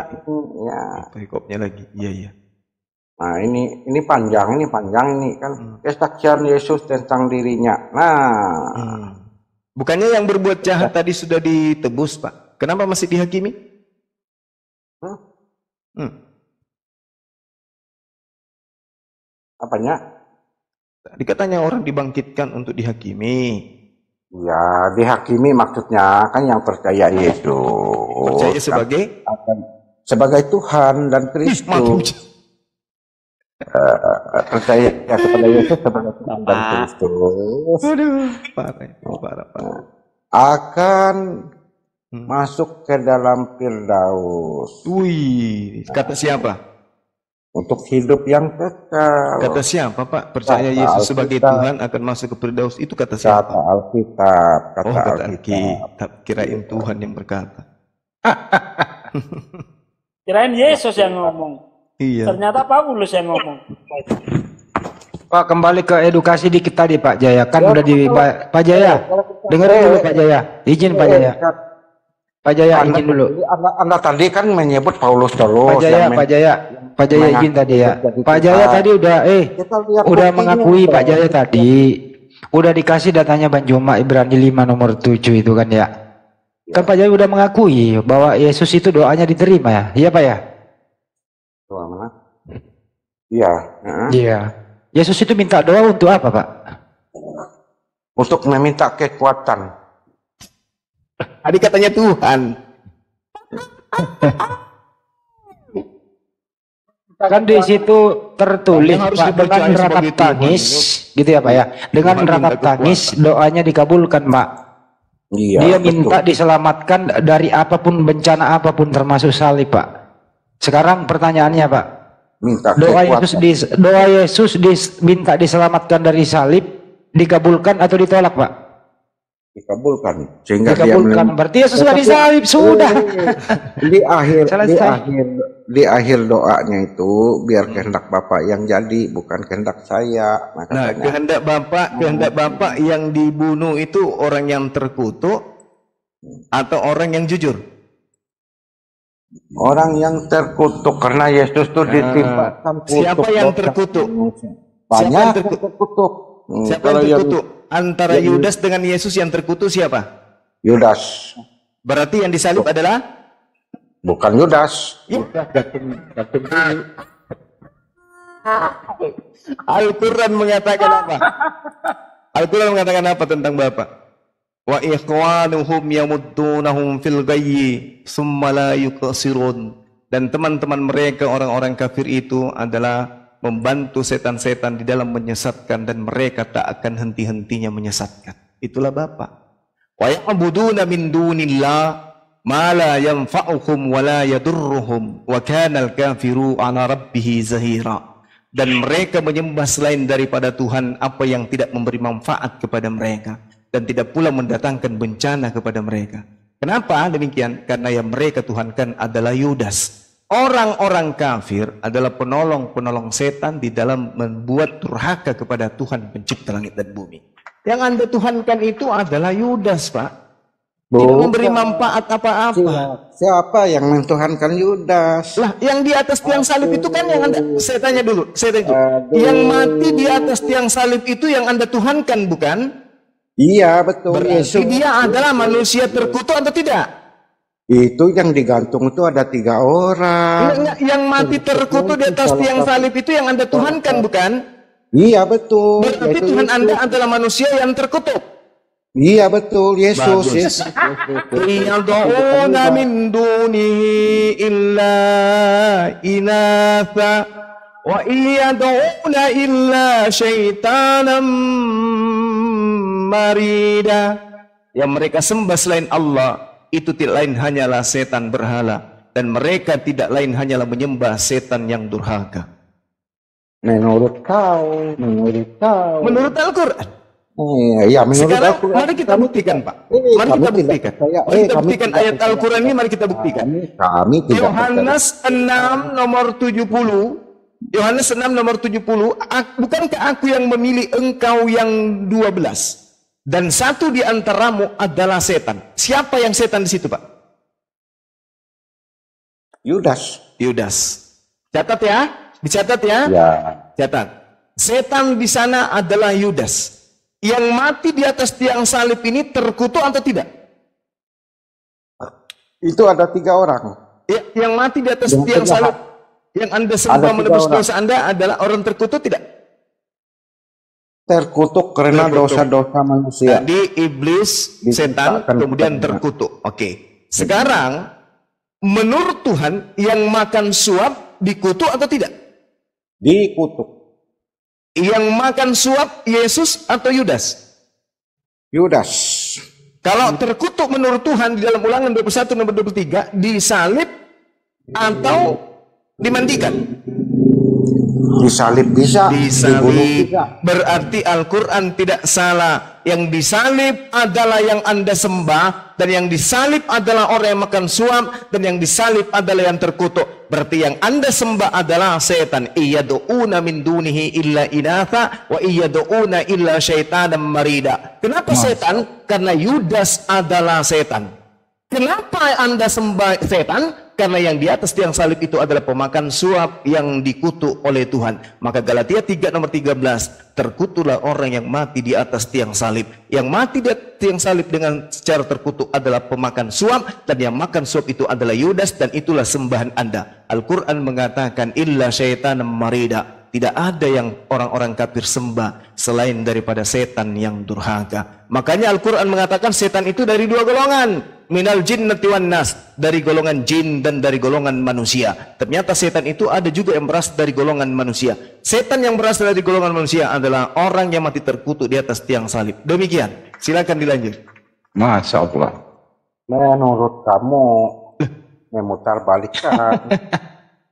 ya. Perikopnya lagi. Iya. Nah ini panjang ini kan kesaksian Yesus tentang dirinya. Nah, bukannya yang berbuat jahat tadi sudah ditebus, Pak? Kenapa masih dihakimi? Apanya? Tadi katanya orang dibangkitkan untuk dihakimi. Ya dihakimi maksudnya kan yang percaya Yesus. Percaya sebagai sebagai Tuhan dan Kristus. Percaya kepada Yesus sebagai Tuhan dan Kristus. Aduh, parah. Akan masuk ke dalam Firdaus. Wih, kata siapa? Untuk hidup yang kekal. Kata siapa, Pak? Percaya Kata Yesus sebagai Alkitab. Tuhan akan masuk ke Firdaus. Itu kata siapa? Kata Alkitab. Kata Alkitab. Kirain Tuhan yang berkata. Kirain Yesus yang ngomong. Iya. Ternyata Paulus yang ngomong. Pak, kembali ke edukasi dikit tadi Pak Jaya. Kan udah di Pak Jaya. Dengerin dulu Pak Jaya. Izin Pak Jaya. Pak Jaya izin dulu. Anda tadi kan menyebut Paulus terus. Pak Jaya izin tadi ya. Pak Jaya tadi udah mengakui Pak Jaya tadi. Udah dikasih datanya Bang Joma Ibrani 5 nomor 7 itu kan ya. Kan Pak Jaya udah mengakui bahwa Yesus itu doanya diterima ya. Iya Pak ya? Doa mana? Iya. Iya. Yesus itu minta doa untuk apa Pak? Untuk meminta kekuatan. Tadi katanya Tuhan. Kan di situ tertulis Pak, dengan ratap tangis gitu ya Pak ya. Dengan ratap tangis doanya dikabulkan Pak. Iya, Dia minta diselamatkan dari apapun bencana apapun termasuk salib Pak. Sekarang pertanyaannya Pak. Minta Doa Yesus minta diselamatkan dari salib dikabulkan atau ditolak Pak? Dikabulkan. Sehingga Dikabulkan. Berarti Yesus nggak disalib sudah. Di akhir doanya itu biar kehendak Bapak yang jadi bukan kehendak saya. Nah, kehendak Bapak yang dibunuh itu orang yang terkutuk atau orang yang jujur? Orang yang terkutuk karena Yesus itu ditimpakan kutuk. Siapa yang terkutuk? Banyak Siapa yang yang terkutuk. Siapa yang terkutuk? Antara Yudas dengan Yesus yang terkutuk siapa? Yudas. Berarti yang disalib adalah? Bukan Yudas. Al-Quran mengatakan apa? Al-Quran mengatakan apa tentang Bapak? Wa ikhwanuhum yamuddunahum fil ghayyi summa la yuqsirun. Dan teman-teman mereka orang-orang kafir itu adalah membantu setan-setan di dalam menyesatkan, dan mereka tak akan henti-hentinya menyesatkan. Itulah Bapak. Wa ya'buduna min dunillah ma la yanfa'uhum wa la yadurruhum wa kana al-kafiru 'ala rabbih zahira. Dan mereka menyembah selain daripada Tuhan apa yang tidak memberi manfaat kepada mereka, dan tidak pula mendatangkan bencana kepada mereka. Kenapa demikian? Karena yang mereka tuhankan adalah Yudas. Orang-orang kafir adalah penolong-penolong setan di dalam membuat durhaka kepada Tuhan pencipta langit dan bumi. Yang Anda tuhankan itu adalah Yudas, Pak. Tidak memberi manfaat apa-apa. Siapa yang mentuhankan Yudas? Lah, yang di atas tiang salib itu kan yang Anda, saya tanya dulu. Yang mati di atas tiang salib itu yang Anda tuhankan, bukan? Iya, betul. Berarti dia adalah manusia terkutuk atau tidak? Itu yang digantung itu ada 3 orang. Yang mati terkutuk di atas tiang salib itu yang Anda tuhankan, bukan? Iya, betul. Berarti Tuhan Anda adalah manusia yang terkutuk. Iya, betul. Yesus. Yad'una min dunihi illa inatha wa yad'una illa syaitanan marida. Yang mereka sembah selain Allah itu tidak lain hanyalah setan berhala, dan mereka tidak lain hanyalah menyembah setan yang durhaka. Menurut Al-Quran. Iya, menurut sekarang Al-Quran. mari kita buktikan, Pak. Mari kita buktikan. Mari kita buktikan ayat Al-Quran ini, mari kita buktikan. Kami tidak Yohanes 6 nomor 70. Yohanes 6 nomor 70. Bukankah aku yang memilih engkau yang 12? Dan satu di antaramu adalah setan. Siapa yang setan di situ, Pak? Yudas. Catat ya. Dicatat ya. Ya. Catat. Setan di sana adalah Yudas. Yang mati di atas tiang salib ini terkutuk atau tidak? Itu ada 3 orang. Ya, yang mati di atas tiang salib yang Anda sembah menebus dosa Anda adalah orang terkutuk tidak? Terkutuk karena dosa-dosa manusia. Jadi iblis, setan, kemudian terkutuk. Oke. Sekarang menurut Tuhan yang makan suap dikutuk atau tidak? Dikutuk. Yang makan suap Yesus atau Yudas? Yudas. Kalau terkutuk menurut Tuhan di dalam Ulangan 21 nomor 23, disalib atau dimandikan? Disalib bisa. Disalib. Berarti Al-Quran tidak salah. Yang disalib adalah yang Anda sembah, dan yang disalib adalah orang yang makan suap, dan yang disalib adalah yang terkutuk. Berarti yang Anda sembah adalah setan. Iyad'una min dunihi illa inatha wa iyad'una illa syaitanan marida. Kenapa setan? Karena Yudas adalah setan. Kenapa Anda sembah setan? Karena yang di atas tiang salib itu adalah pemakan suap yang dikutuk oleh Tuhan. Maka Galatia 3 nomor 13, terkutuklah orang yang mati di atas tiang salib. Yang mati di atas tiang salib dengan secara terkutuk adalah pemakan suap, dan yang makan suap itu adalah Yudas, dan itulah sembahan Anda. Al-Quran mengatakan illa syaitan marida. Tidak ada yang orang-orang kafir sembah selain daripada setan yang durhaka. Makanya Al-Quran mengatakan setan itu dari 2 golongan. Minal jinnati wan nas, dari golongan jin dan dari golongan manusia. Ternyata setan itu ada juga yang berasal dari golongan manusia. Setan yang berasal dari golongan manusia adalah orang yang mati terkutuk di atas tiang salib. Demikian. Silakan dilanjut. Masya Allah. Menurut kamu memutar balikkan.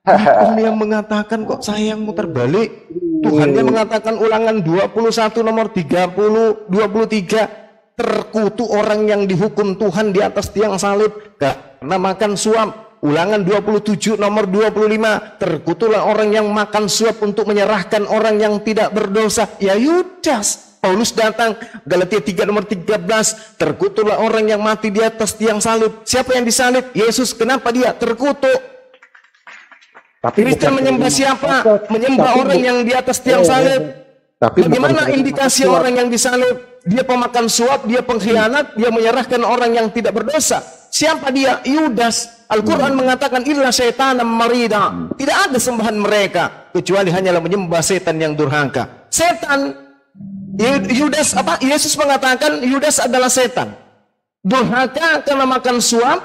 Tuhan yang mengatakan, kok saya yang muter balik? Tuhan yang mengatakan Ulangan 21 nomor 30, 23. Terkutuk orang yang dihukum Tuhan di atas tiang salib karena makan suap. Ulangan 27 nomor 25. Terkutuklah orang yang makan suap untuk menyerahkan orang yang tidak berdosa. Ya Yudas. Paulus datang, Galatia 3 nomor 13, terkutuklah orang yang mati di atas tiang salib. Siapa yang disalib? Yesus. Kenapa dia terkutuk? Tapi Kristen menyembah siapa? Menyembah orang yang di atas tiang salib. Tapi Bagaimana indikasi orang yang disalib? Dia pemakan suap, dia pengkhianat, dia menyerahkan orang yang tidak berdosa. Siapa dia? Yudas. Al-Quran mengatakan illa syaitanam marida. Tidak ada sembahan mereka kecuali hanyalah menyembah setan yang durhaka. Setan. Yudas apa? Yesus mengatakan Yudas adalah setan. Durhaka karena makan suap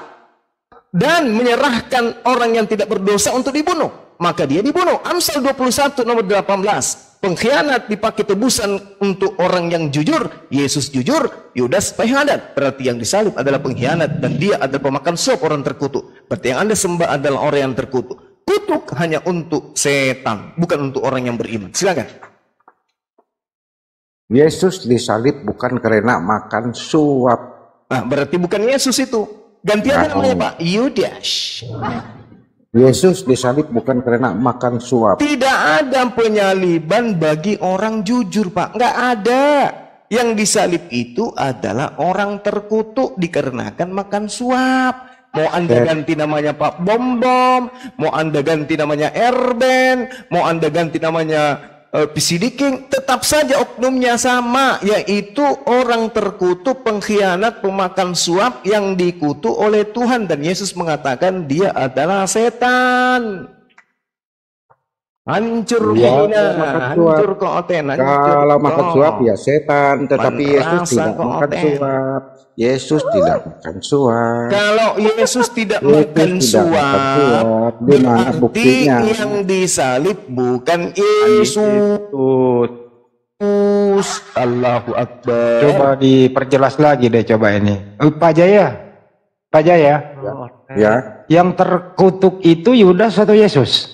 dan menyerahkan orang yang tidak berdosa untuk dibunuh. Maka dia dibunuh. Amsal 21 nomor 18. Pengkhianat dipakai tebusan untuk orang yang jujur. Yesus jujur, Yudas pengkhianat. Berarti yang disalib adalah pengkhianat dan dia adalah pemakan suap, orang terkutuk. Berarti yang Anda sembah adalah orang yang terkutuk. Kutuk hanya untuk setan, bukan untuk orang yang beriman. Silakan. Yesus disalib bukan karena makan suap. Nah, berarti bukan Yesus itu. Gantiannya namanya Pak, Yudas. Yesus disalib bukan karena makan suap. Tidak ada penyaliban bagi orang jujur, Pak. Nggak ada. Yang disalib itu adalah orang terkutuk dikarenakan makan suap. Mau Anda ganti namanya Pak Bom-Bom, mau Anda ganti namanya Erben, mau Anda ganti namanya PCD King, tetap saja oknumnya sama, yaitu orang terkutuk, pengkhianat, pemakan suap yang dikutuk oleh Tuhan. Dan Yesus mengatakan dia adalah setan. Hancur hancur koten. Kalau makan suap ya setan, tetapi Yesus tidak makan suap. Yesus tidak makan suap. Kalau Yesus tidak makan suap, berarti yang disalib bukan Yesus. Allahu Akbar. Coba diperjelas lagi deh, coba ini. Pak Jaya, Pak Jaya, Ya, yang terkutuk itu Yudas atau Yesus?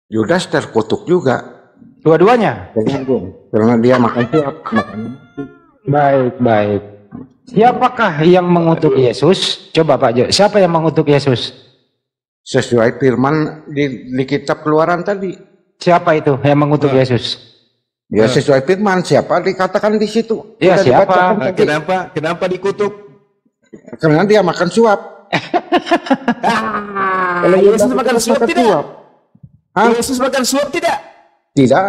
Yudas terkutuk juga. Dua-duanya. Karena dia makan suap. Baik. Siapakah yang mengutuk Yesus? Coba Pak Jo, siapa yang mengutuk Yesus? Sesuai firman di kitab Keluaran tadi. Siapa itu yang mengutuk Yesus? Ya sesuai firman, siapa dikatakan di situ. Ya, Sudah siapa? dibacakan tadi. Kenapa dikutuk? Karena dia makan suap. Kalau Yesus makan suap tidak? Hah? Yesus makan suap tidak? Tidak.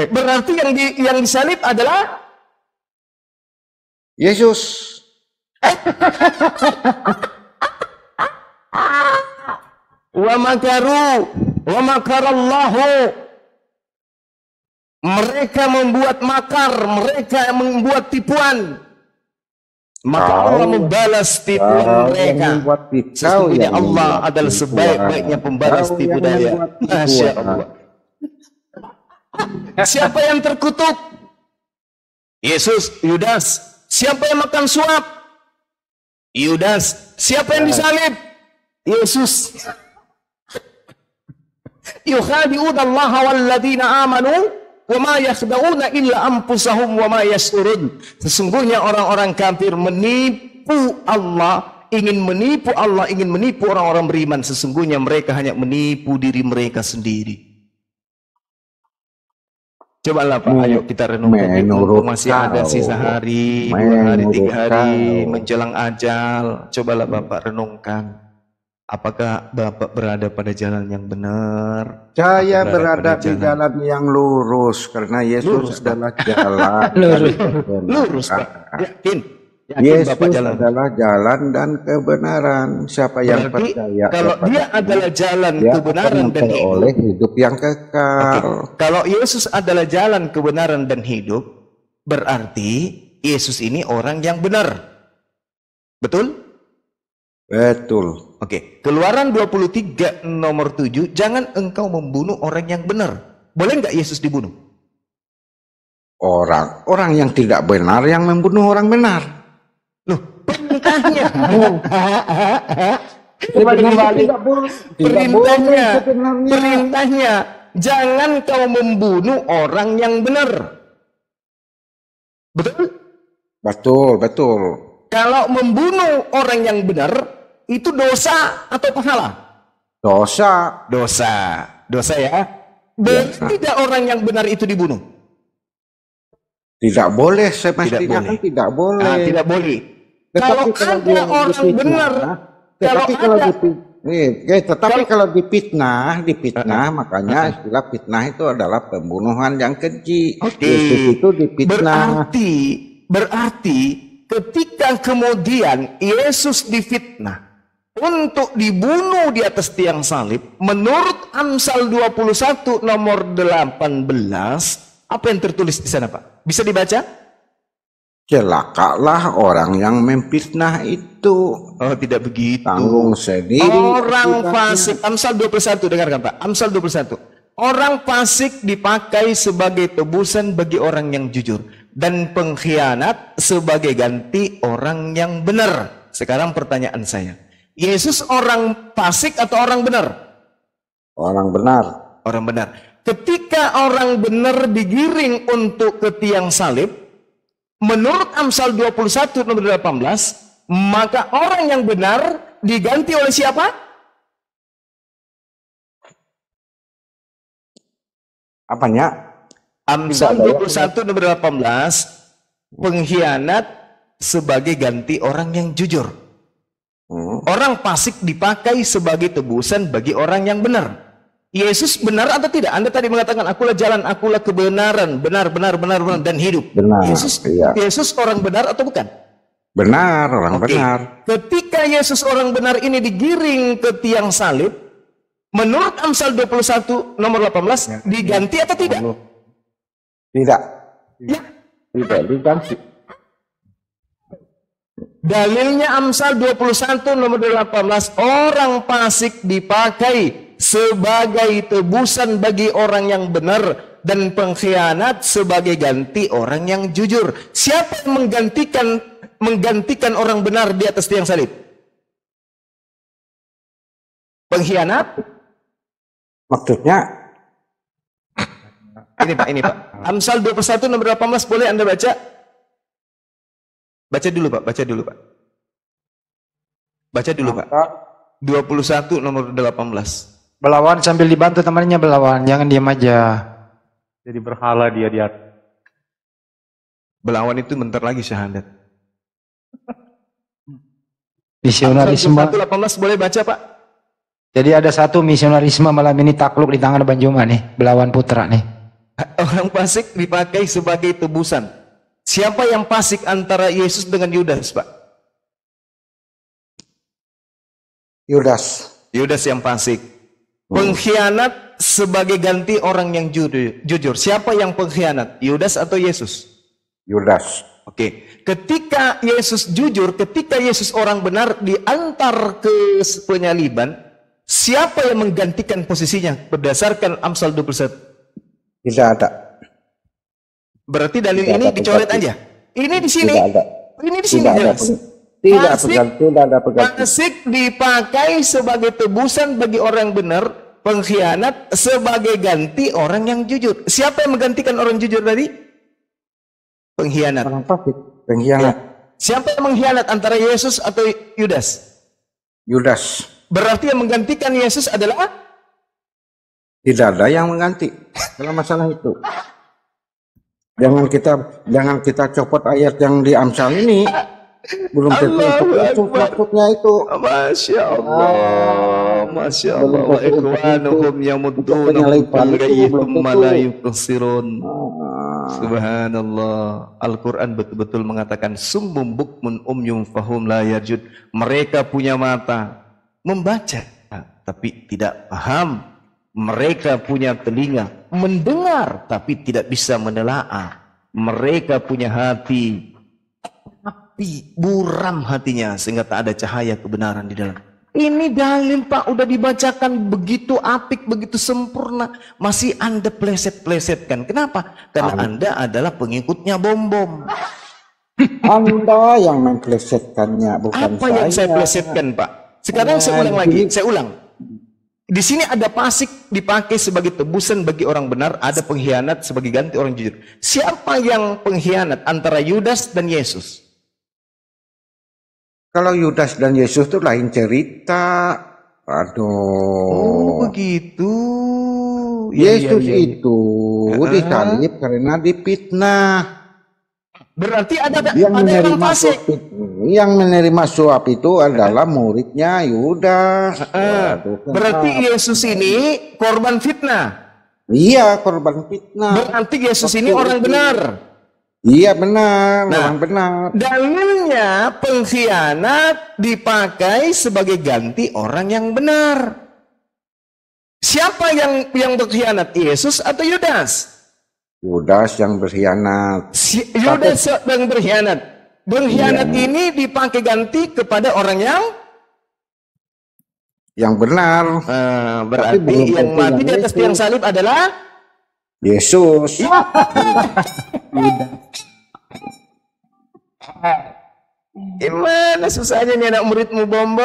Berarti yang disalib adalah Yesus. Wa makaru wa makarallahu. Mereka membuat makar, mereka membuat tipuan. Maka Allah membalas tipuan mereka. Sesungguhnya Allah adalah sebaik-baiknya pembalas tipu daya. Masya Allah. Siapa yang terkutuk? Yesus. Yudas. Siapa yang makan suap? Yudas. Siapa yang disalib? Yesus. Yukhadi'una Allah walladzina amanu wa ma yakhda'una illa anfusahum wa ma yash'urun. Sesungguhnya orang-orang kafir menipu Allah, ingin menipu Allah, ingin menipu orang-orang beriman. Sesungguhnya mereka hanya menipu diri mereka sendiri. Cobalah Pak, ayo kita renungkan itu. Masih ada sisa hari, 2 hari, 3 hari menjelang ajal. Cobalah Bapak renungkan. Apakah Bapak berada pada jalan yang benar? Saya berada di jalan yang lurus karena Yesus adalah jalan. Lurus Pak. Yakin Yesus Bapak jalan adalah jalan dan kebenaran. Siapa yang percaya? Kalau dia adalah jalan kebenaran dan hidup, oleh hidup yang kekal. Kalau Yesus adalah jalan kebenaran dan hidup, berarti Yesus ini orang yang benar. Betul? Betul. Oke, Keluaran 23 nomor 7, jangan engkau membunuh orang yang benar. Boleh nggak Yesus dibunuh? Orang yang tidak benar yang membunuh orang benar. Loh, perintahnya. Perintahnya, jangan kau membunuh orang yang benar. Betul? Betul. Kalau membunuh orang yang benar, itu dosa atau pahala? Dosa. Dosa ya. Tidak orang yang benar itu dibunuh. Tidak boleh, semestinya boleh. kan tidak boleh. Nah, tidak boleh. Tetapi Kalau dia ada orang dipitnah, benar, tetapi kalau ada tetapi kalau dipitnah, makanya istilah fitnah itu adalah pembunuhan yang keji. Yesus itu dipitnah. Berarti ketika kemudian Yesus difitnah untuk dibunuh di atas tiang salib, menurut Amsal 21 nomor 18, apa yang tertulis di sana, Pak? Bisa dibaca? Celakalah orang yang memfitnah itu. Oh, tidak begitu. Tanggung sendiri. Orang fasik, Amsal 21, dengarkan Pak, Amsal 21. Orang fasik dipakai sebagai tebusan bagi orang yang jujur, dan pengkhianat sebagai ganti orang yang benar. Sekarang pertanyaan saya, Yesus orang fasik atau orang benar? Orang benar. Orang benar. Ketika orang benar digiring untuk ke tiang salib, menurut Amsal 21 nomor 18, maka orang yang benar diganti oleh siapa? Apanya? Amsal 21 nomor 18, pengkhianat sebagai ganti orang yang jujur. Orang fasik dipakai sebagai tebusan bagi orang yang benar. Yesus benar atau tidak? Anda tadi mengatakan akulah jalan, akulah kebenaran, benar dan hidup. Benar. Yesus orang benar atau bukan? Benar, orang benar. Ketika Yesus orang benar ini digiring ke tiang salib, menurut Amsal 21 nomor 18 diganti atau tidak? Tidak. Ya. Tidak diganti. Dalilnya Amsal 21 nomor 18, orang fasik dipakai sebagai tebusan bagi orang yang benar dan pengkhianat sebagai ganti orang yang jujur. Siapa yang menggantikan orang benar di atas tiang salib? Pengkhianat? Maksudnya ini Pak. Amsal 21 nomor 18 boleh Anda baca? Baca dulu Pak. Baca dulu Pak. 21 nomor 18. Belawan sambil dibantu temannya, belawan, jangan diam aja. Jadi berhala dia di atas. Belawan itu bentar lagi syahadat. Misionarisme. 118 boleh baca Pak? Jadi ada satu misionarisme malam ini takluk di tangan Banjuma nih, belawan putra nih. Orang fasik dipakai sebagai tebusan. Siapa yang fasik antara Yesus dengan Yudas Pak? Yudas yang fasik. Pengkhianat sebagai ganti orang yang jujur. Siapa yang pengkhianat? Yudas atau Yesus? Yudas. Oke. Ketika Yesus jujur, ketika Yesus orang benar diantar ke penyaliban, siapa yang menggantikan posisinya berdasarkan Amsal 21? Tidak ada. Berarti dalil ini dicoret aja. Ini di sini. Tidak ada. Ini di sini jelas. Tidak ada pengganti. Fasik dipakai sebagai tebusan bagi orang benar, pengkhianat sebagai ganti orang yang jujur. Siapa yang menggantikan orang jujur tadi? Pengkhianat. Orang fasik, pengkhianat. Ya. Siapa yang mengkhianat antara Yesus atau Yudas? Yudas. Berarti yang menggantikan Yesus adalah? Tidak ada yang mengganti dalam masalah itu. Jangan kita copot ayat yang di Amsal ini. Belum tentu itu maksudnya itu. Masya Allah wa ikhwanuhum yamudduna bighayhim la yuqsirun. Subhanallah. Al-Quran betul-betul mengatakan summum bukmun umyum fahum la yarjud. Mereka punya mata membaca tapi tidak paham. Mereka punya telinga mendengar tapi tidak bisa menelaah. Mereka punya hati tapi buram hatinya sehingga tak ada cahaya kebenaran di dalam. Ini dalil Pak, udah dibacakan begitu apik, begitu sempurna, masih Anda pleset-plesetkan. Kenapa? Karena Anda adalah pengikutnya bom-bom. Anda yang memplesetkannya, bukan Apa yang saya plesetkan Pak? Sekarang saya ulang lagi, saya ulang. Di sini ada fasik dipakai sebagai tebusan bagi orang benar, ada pengkhianat sebagai ganti orang jujur. Siapa yang pengkhianat antara Yudas dan Yesus? Kalau Yudas dan Yesus itu lain cerita. Aduh. Oh begitu. Yesus itu disalib karena dipitnah. Berarti ada Yang orang menerima fasik. suap itu, adalah muridnya Yudas. Waduh, Berarti Yesus ini korban fitnah. iya, korban fitnah. Berarti Yesus ini orang benar. Iya benar, Nah, orang benar. Dalilnya pengkhianat dipakai sebagai ganti orang yang benar. Siapa yang berkhianat? Yesus atau Yudas? Yudas yang berkhianat. Yudas yang berkhianat. Berkhianat Iya. ini dipakai ganti kepada orang yang benar. berarti belum yang tentu mati yang di atas Yesus. tiang salib adalah Yesus. gimana susahnya nih anak muridmu bom.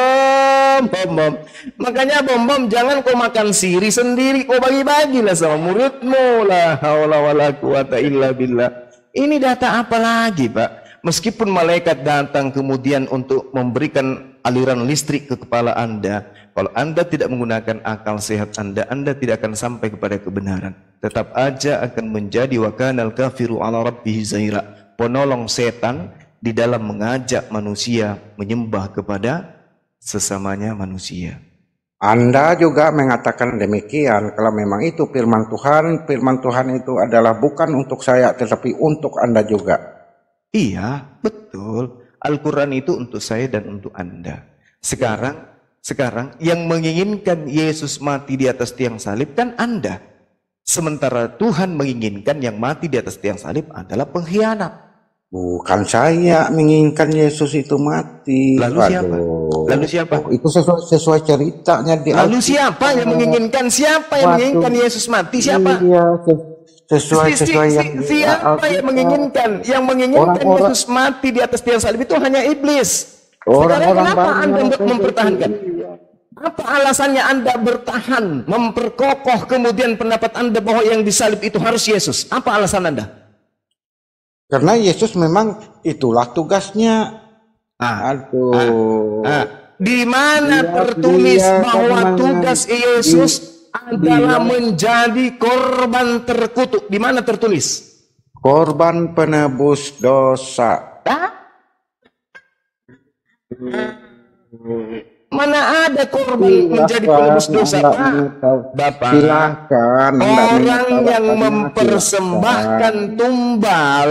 Makanya bom jangan kau makan siri sendiri, kau bagi-bagilah sama muridmu. La haula wala quwata illa billah. Ini data apa lagi, Pak? Meskipun malaikat datang kemudian untuk memberikan aliran listrik ke kepala Anda, kalau Anda tidak menggunakan akal sehat Anda tidak akan sampai kepada kebenaran. Tetap aja akan menjadi wakanal kafiru ala rabbihi zaira, penolong setan di dalam mengajak manusia menyembah kepada sesamanya manusia. Anda juga mengatakan demikian. Kalau memang itu firman Tuhan itu adalah bukan untuk saya tetapi untuk Anda juga. Iya, betul. Al-Quran itu untuk saya dan untuk Anda. Sekarang yang menginginkan Yesus mati di atas tiang salib kan Anda. Sementara Tuhan menginginkan yang mati di atas tiang salib adalah pengkhianat. Bukan saya menginginkan Yesus itu mati. Lalu siapa? Lalu siapa? Oh, itu sesuai ceritanya di Lalu Alkitab. siapa yang menginginkan? Siapa yang menginginkan Yesus mati? Siapa? Iya, sesuai yang di Siapa yang menginginkan? Yang menginginkan Orang-orang- Yesus mati di atas tiang salib itu hanya iblis. Orang-orang Sekarang kenapa banyak Anda yang mempertahankan? iya. Apa alasannya Anda bertahan, memperkokoh kemudian pendapat Anda bahwa yang disalib itu harus Yesus? Apa alasan Anda? Karena Yesus memang itulah tugasnya. Aduh. Di mana Dia- tertulis dia bahwa kan tugas Yesus adalah menjadi korban terkutuk? Di mana tertulis? Korban penebus dosa. Mana ada korban menjadi penebus dosa, Pak? Bapak, Silakan. orang yang mempersembahkan tumbal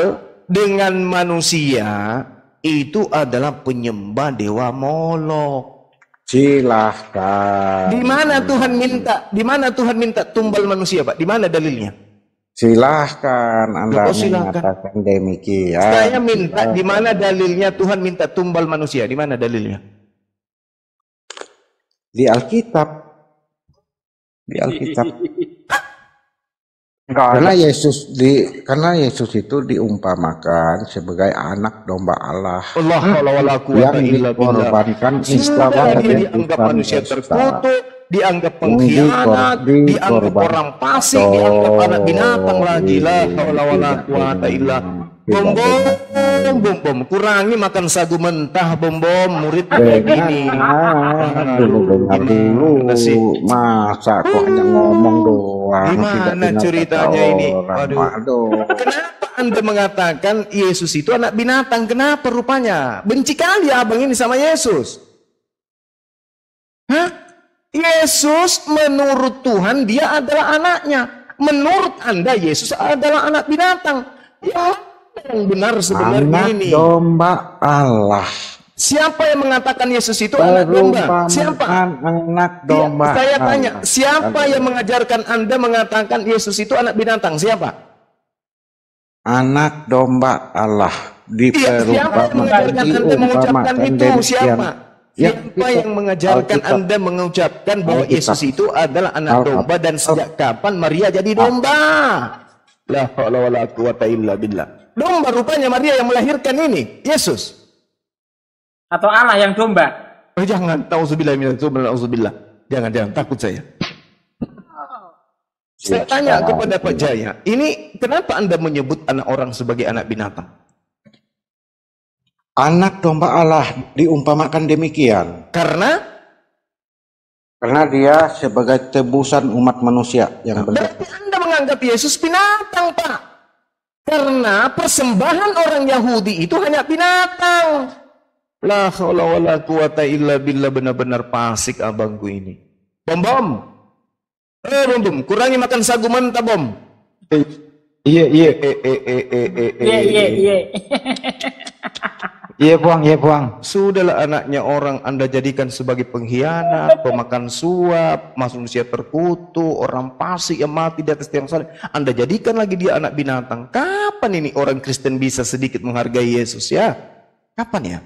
dengan manusia itu adalah penyembah dewa Molok. Silahkan. Di mana Tuhan minta? Di mana Tuhan minta tumbal manusia, Pak? Di mana dalilnya? Silahkan Anda Oh, silakan. mengatakan demikian. Saya minta di mana dalilnya Tuhan minta tumbal manusia? Di mana dalilnya? Di Alkitab. Di Alkitab. Karena Yesus itu diumpamakan sebagai anak domba Allah Allah wala quwata yang illa billah. dikorbankan Sudah dia dianggap manusia terkutuk, dianggap pengkhianat, dianggap orang fasik, dianggap anak binatang lagi. La haula wala quwata illa. Bom, kurangi makan sagu mentah, bom, murid kayak gini. dengar dulu. Gimana sih? Masa kok hanya ngomong doang? Gimana tidak dengar ceritanya kata ini? orang. Aduh. Kenapa Anda mengatakan Yesus itu anak binatang? Kenapa rupanya? Benci kali abang ini sama Yesus. Hah? Yesus menurut Tuhan dia adalah anaknya. Menurut Anda Yesus adalah anak binatang. Ya, yang benar sebenarnya Anak ini. domba Allah. Siapa yang mengatakan Yesus itu anak domba? Siapa? Anak domba Saya tanya, Allah. siapa yang mengajarkan Anda mengatakan Yesus itu anak binatang? Siapa? Anak domba Allah. Iya, siapa yang mengajarkan Anda mengucapkan itu? Siapa? Ya, Siapa yang mengajarkan Alkitab. Anda mengucapkan bahwa Alkitab. Yesus itu adalah anak Alkitab. domba dan sejak kapan Maria jadi domba? La haula wala quwata illa billah. Domba rupanya Maria yang melahirkan ini, Yesus. Atau Allah yang domba? Oh, jangan, auzubillah. Jangan, takut saya. Saya tanya kepada Pak Jaya, ini kenapa Anda menyebut anak orang sebagai anak binatang? Anak domba Allah diumpamakan demikian. Karena Dia sebagai tebusan umat manusia yang berdosa. berarti Anda menganggap Yesus binatang, Pak. Karena persembahan orang Yahudi itu hanya binatang. La haula wala quwata illa billah, benar-benar fasik abangku ini. Bom. Bom. Kurangi makan sagu mentah, Bom. Iya. Iya, Puang. Sudahlah, anaknya orang Anda jadikan sebagai pengkhianat, pemakan suap, manusia terkutuk, orang fasik yang mati di atas tiang salib. Anda jadikan lagi dia anak binatang. Kapan ini orang Kristen bisa sedikit menghargai Yesus ya? Kapan ya?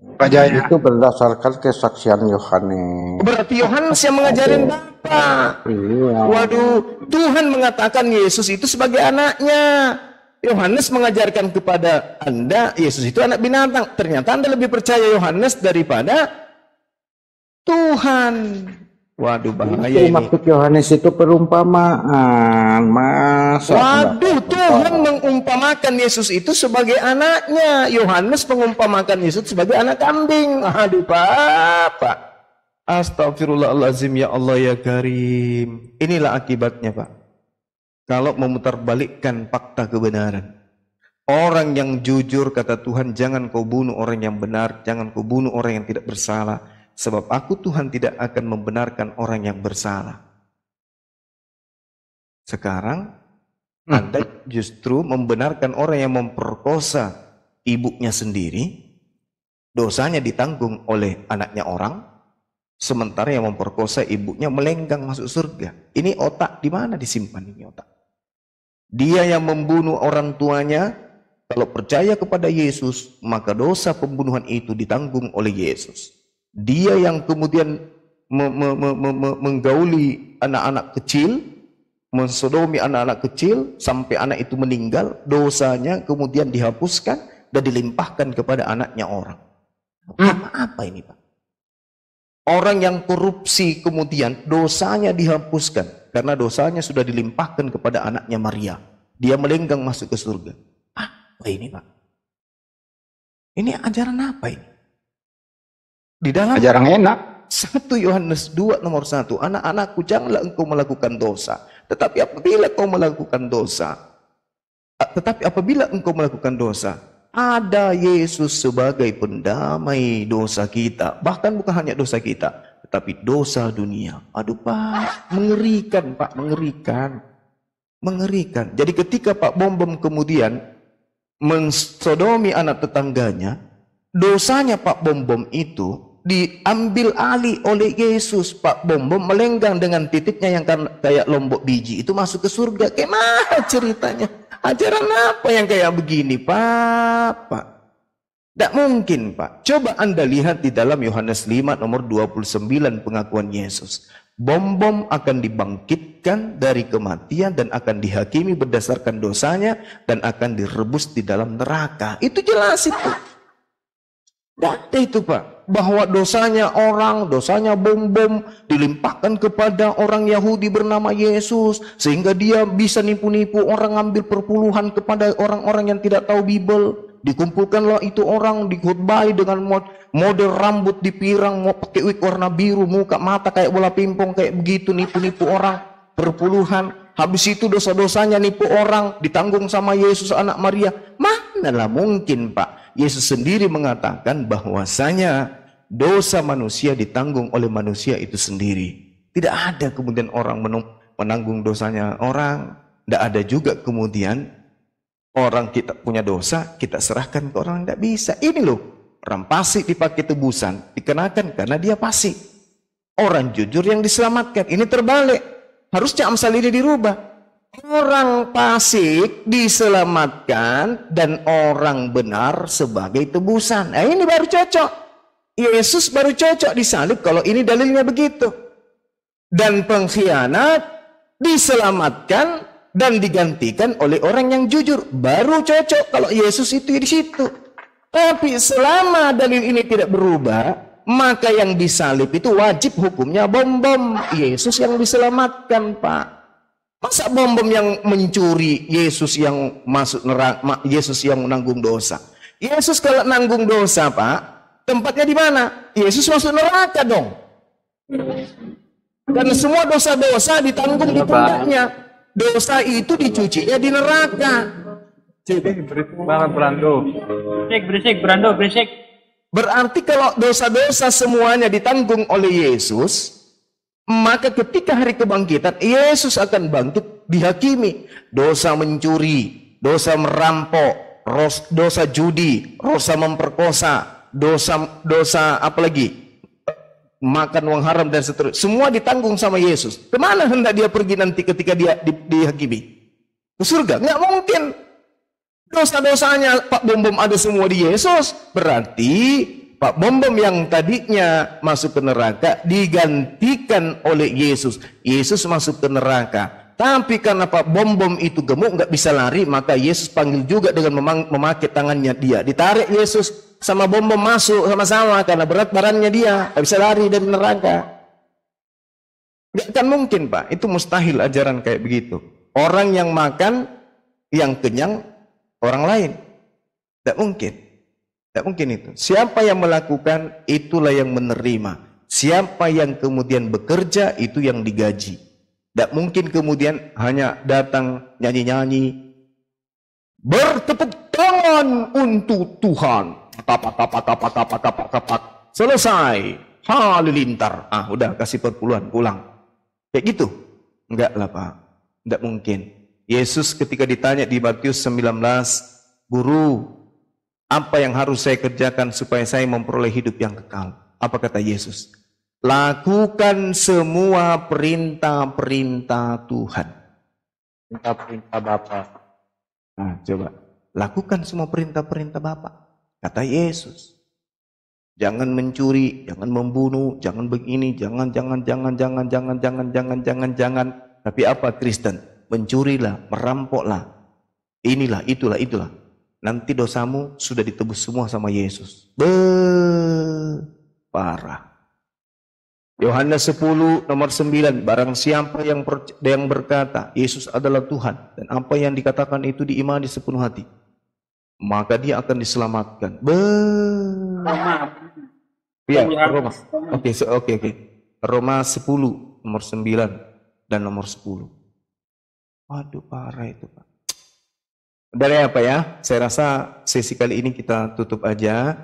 Pak Jaya. Itu berdasarkan kesaksian Yohanes. Berarti Yohanes yang mengajarin Bapak. Iya. Waduh, Tuhan mengatakan Yesus itu sebagai anaknya. Yohanes mengajarkan kepada Anda Yesus itu anak binatang. Ternyata Anda lebih percaya Yohanes daripada Tuhan. Waduh, bahaya ini. Maksud Yohanes itu perumpamaan. Waduh, Tuhan mengumpamakan Yesus itu sebagai anaknya. Yohanes mengumpamakan Yesus sebagai anak kambing. Aduh, Bapak. Astagfirullahaladzim, ya Allah ya Karim. Inilah akibatnya, Pak. Kalau memutarbalikkan fakta kebenaran. Orang yang jujur, kata Tuhan, jangan kau bunuh orang yang benar, jangan kau bunuh orang yang tidak bersalah, sebab aku Tuhan tidak akan membenarkan orang yang bersalah. Sekarang Anda justru membenarkan orang yang memperkosa ibunya sendiri, dosanya ditanggung oleh anaknya orang, sementara yang memperkosa ibunya melenggang masuk surga. Ini otak di mana disimpan ini otak? Dia yang membunuh orang tuanya, kalau percaya kepada Yesus, maka dosa pembunuhan itu ditanggung oleh Yesus. Dia yang kemudian menggauli anak-anak kecil, mensodomi anak-anak kecil sampai anak itu meninggal, dosanya kemudian dihapuskan dan dilimpahkan kepada anaknya orang. Apa ini, Pak? Orang yang korupsi kemudian dosanya dihapuskan karena dosanya sudah dilimpahkan kepada anaknya Maria. Dia melenggang masuk ke surga. Apa ini, Pak? Ini ajaran apa ini? Di dalam Ajaran enak. 1 Yohanes 2 nomor 1, anak-anakku, janganlah engkau melakukan dosa. Tetapi apabila engkau melakukan dosa, ada Yesus sebagai pendamai dosa kita. Bahkan bukan hanya dosa kita, tetapi dosa dunia. Aduh, Pak, mengerikan, Pak, mengerikan. Jadi ketika Pak Bom kemudian mensodomi anak tetangganya, dosanya Pak Bom itu diambil alih oleh Yesus. Pak Bom melenggang dengan titiknya yang kayak lombok biji itu masuk ke surga. Gimana ceritanya? Ajaran apa yang kayak begini, Pak? Tidak mungkin, Pak. Coba Anda lihat di dalam Yohanes 5 nomor 29 pengakuan Yesus. Bom akan dibangkitkan dari kematian dan akan dihakimi berdasarkan dosanya dan akan direbus di dalam neraka. Itu jelas itu. Tidak ada itu, Pak. Bahwa dosanya orang, dosanya bom dilimpahkan kepada orang Yahudi bernama Yesus, sehingga dia bisa nipu-nipu orang, ngambil perpuluhan kepada orang-orang yang tidak tahu Bible. Dikumpulkanlah itu orang, dikhotbahi dengan model rambut dipirang, mau pakai wig warna biru, muka mata kayak bola pingpong, kayak begitu, nipu-nipu orang, perpuluhan. Habis itu dosa-dosanya nipu orang, ditanggung sama Yesus anak Maria. Manalah mungkin, Pak. Yesus sendiri mengatakan bahwasanya dosa manusia ditanggung oleh manusia itu sendiri. Tidak ada kemudian orang menanggung dosanya orang. Tidak ada juga kemudian orang kita punya dosa, kita serahkan ke orang, tidak bisa. Ini loh, orang fasik dipakai tebusan, dikenakan karena dia fasik. Orang jujur yang diselamatkan. Ini terbalik. Harusnya Amsal ini dirubah. Orang fasik diselamatkan dan orang benar sebagai tebusan. Nah, ini baru cocok. Yesus baru cocok disalib kalau ini dalilnya begitu. Dan pengkhianat diselamatkan dan digantikan oleh orang yang jujur. Baru cocok kalau Yesus itu di situ. Tapi selama dalil ini tidak berubah, maka yang disalib itu wajib hukumnya bom. Yesus yang diselamatkan, Pak. Masa bom yang mencuri, Yesus yang masuk neraka, Yesus yang menanggung dosa. Yesus kalau nanggung dosa, Pak, tempatnya di mana? Yesus masuk neraka dong. Karena semua dosa-dosa ditanggung di pundaknya. dosa itu dicucinya di neraka. Berisik banget Brando. Berisik, Brando, berisik. Berarti kalau dosa-dosa semuanya ditanggung oleh Yesus, maka ketika hari kebangkitan, Yesus akan bangkit dihakimi. Dosa mencuri, dosa merampok, dosa judi, dosa memperkosa, dosa apa lagi? Makan uang haram dan seterusnya. Semua ditanggung sama Yesus. Kemana hendak dia pergi nanti ketika dia dihakimi? Ke surga? Nggak mungkin. Dosa-dosanya Pak Bom Bom ada semua di Yesus. Berarti Pak Bom Bom yang tadinya masuk ke neraka digantikan oleh Yesus. Yesus masuk ke neraka. Tapi karena Pak Bom Bom itu gemuk nggak bisa lari, maka Yesus panggil juga dengan memakai tangannya dia. Ditarik Yesus sama Bom Bom masuk sama-sama karena berat badannya dia, nggak bisa lari dari neraka. Nggak akan mungkin Pak, itu mustahil ajaran kayak begitu. Orang yang makan, yang kenyang, orang lain. Tidak mungkin. Tidak mungkin itu. Siapa yang melakukan, itulah yang menerima. Siapa yang kemudian bekerja, itu yang digaji. Tidak mungkin kemudian hanya datang nyanyi-nyanyi, bertepuk tangan untuk Tuhan. Tapak. Selesai. Halilintar. Udah kasih perpuluhan, pulang. Kayak gitu. Enggak lah Pak. Tidak mungkin. Yesus ketika ditanya di Matius 19, Guru, apa yang harus saya kerjakan supaya saya memperoleh hidup yang kekal? Apa kata Yesus? Lakukan semua perintah-perintah Tuhan. Perintah-perintah Bapa. Coba. Lakukan semua perintah-perintah Bapa. Kata Yesus. Jangan mencuri, jangan membunuh, jangan begini, jangan. Tapi apa Kristen? Mencurilah, merampoklah. Inilah, itulah. Nanti dosamu sudah ditebus semua sama Yesus. Parah. Yohanes 10 nomor 9, barang siapa yang berkata Yesus adalah Tuhan dan apa yang dikatakan itu diimani sepenuh hati, maka dia akan diselamatkan. Ya, Roma. Oke. Roma 10 nomor 9 dan nomor 10. Waduh, parah itu Pak. Dari apa ya? Saya rasa sesi kali ini kita tutup aja.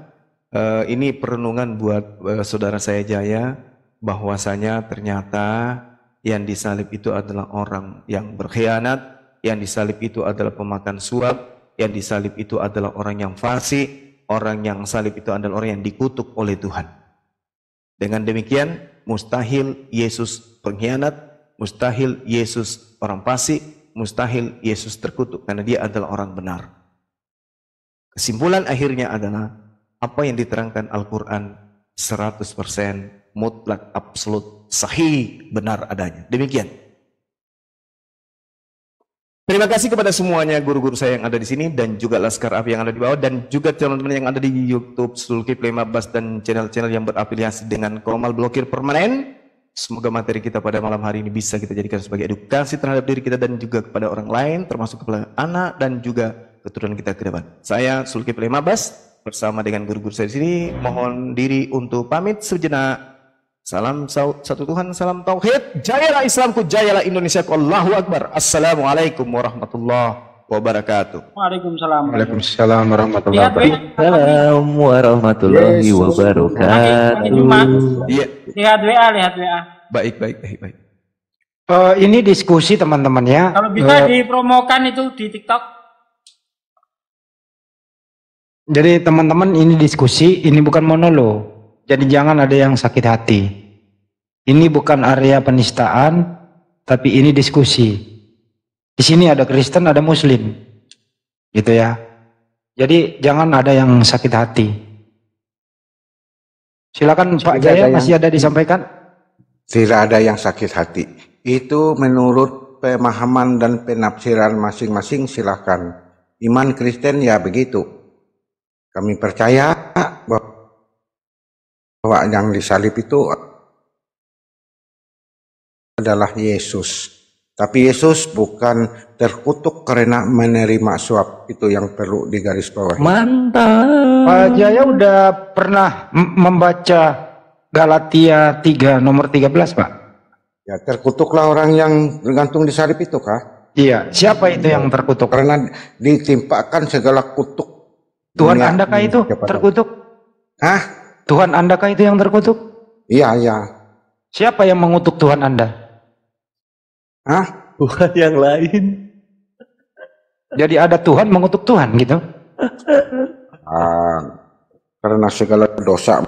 Ini perenungan buat saudara saya Jaya, bahwasanya ternyata yang disalib itu adalah orang yang berkhianat, yang disalib itu adalah pemakan suap, yang disalib itu adalah orang yang fasik, orang yang salib itu adalah orang yang dikutuk oleh Tuhan. Dengan demikian, mustahil Yesus pengkhianat, mustahil Yesus orang fasik, mustahil Yesus terkutuk karena dia adalah orang benar. Kesimpulan akhirnya adalah apa yang diterangkan Al-Quran 100% mutlak, absolut, sahih, benar adanya. Demikian. Terima kasih kepada semuanya guru-guru saya yang ada di sini dan juga Laskar Api yang ada di bawah dan juga teman-teman yang ada di YouTube Zulkifli Mabas dan channel-channel yang berafiliasi dengan Komal Blokir Permanen. Semoga materi kita pada malam hari ini bisa kita jadikan sebagai edukasi terhadap diri kita dan juga kepada orang lain, termasuk kepada anak dan juga keturunan kita ke depan. Saya Zulkifli Mabas bersama dengan guru-guru saya di sini mohon diri untuk pamit sejenak. Salam satu Tuhan, salam tauhid. Jayalah Islamku, jayalah Indonesiaku. Allahu Akbar. Assalamualaikum warahmatullahi wabarakatuh. Waalaikumsalam. Waalaikumsalam warahmatullahi wabarakatuh. Assalamualaikum warahmatullahi wabarakatuh. Iya. Lihat WA. Baik. Ini diskusi teman-teman ya. Kalau bisa dipromokan itu di TikTok. Jadi teman-teman ini diskusi, ini bukan monolog. Jadi jangan ada yang sakit hati. Ini bukan area penistaan, tapi ini diskusi. Di sini ada Kristen, ada Muslim, gitu ya. Jadi jangan ada yang sakit hati. Silakan Pak Jaya, masih ada disampaikan? Tidak ada yang sakit hati. Itu menurut pemahaman dan penafsiran masing-masing, silakan. Iman Kristen ya begitu. Kami percaya bahwa yang disalib itu adalah Yesus. Tapi Yesus bukan terkutuk karena menerima suap. Itu yang perlu digarisbawahi. Mantap. Pak Jaya udah pernah membaca Galatia 3 nomor 13 Pak? Ya terkutuklah orang yang bergantung di salib itu kah? Iya, siapa itu yang terkutuk? Karena ditimpakan segala kutuk. Tuhan dunia Andakah ini itu kepada- terkutuk? Hah? Tuhan Andakah itu yang terkutuk? Iya, iya. Siapa yang mengutuk Tuhan Anda? Hah? Tuhan yang lain. Jadi ada Tuhan mengutuk Tuhan gitu. Ah, karena segala dosa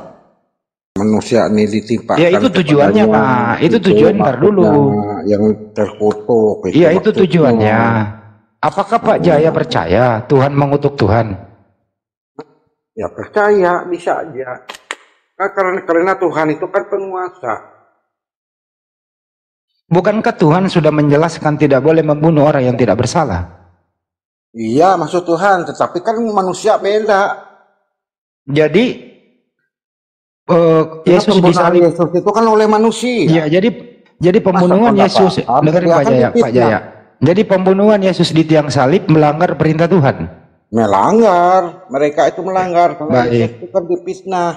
manusia ini ditimpakan. Ya itu tujuannya kepadanya, Pak. Itu tujuan ntar dulu. maksudnya yang terkutuk. Iya itu maksudnya. tujuannya. Apakah Pak Jaya percaya Tuhan mengutuk Tuhan? Ya percaya, bisa aja. Nah, karena Tuhan itu kan penguasa. Bukankah Tuhan sudah menjelaskan tidak boleh membunuh orang yang tidak bersalah? Iya, maksud Tuhan. Tetapi kan manusia beda. Jadi Yesus Yesus disalib. Yesus itu kan oleh manusia. Iya, jadi pembunuhan Masa Yesus, pendapat? dengerin Dia Pak kan Jaya, Pak difitnah. Jaya. Jadi pembunuhan Yesus di tiang salib melanggar perintah Tuhan. Melanggar, mereka itu melanggar. Kalau Baik. Yesus itu kan difitnah.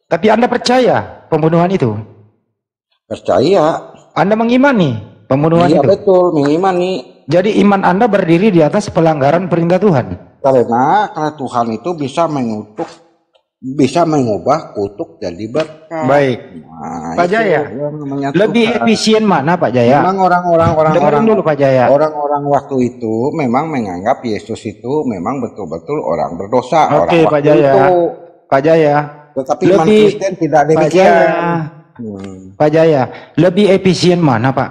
Tapi Anda percaya pembunuhan itu? Percaya. Anda mengimani pembunuhan Iya itu? betul, mengimani. Jadi iman Anda berdiri di atas pelanggaran perintah Tuhan. Karena Tuhan itu bisa mengutuk, bisa mengubah kutuk jadi berkat. Baik. Nah, Pak itu Jaya, yang namanya lebih Tuhan. efisien mana Pak Jaya? Memang orang-orang Dengerin dulu Pak Jaya. orang-orang waktu itu memang menganggap Yesus itu memang betul-betul orang berdosa. Oke, orang Pak waktu Jaya. itu. Pak Jaya, Tetapi iman Lebih- Kristen tidak Pak demikian. Jaya, Pak Jaya, lebih efisien mana Pak?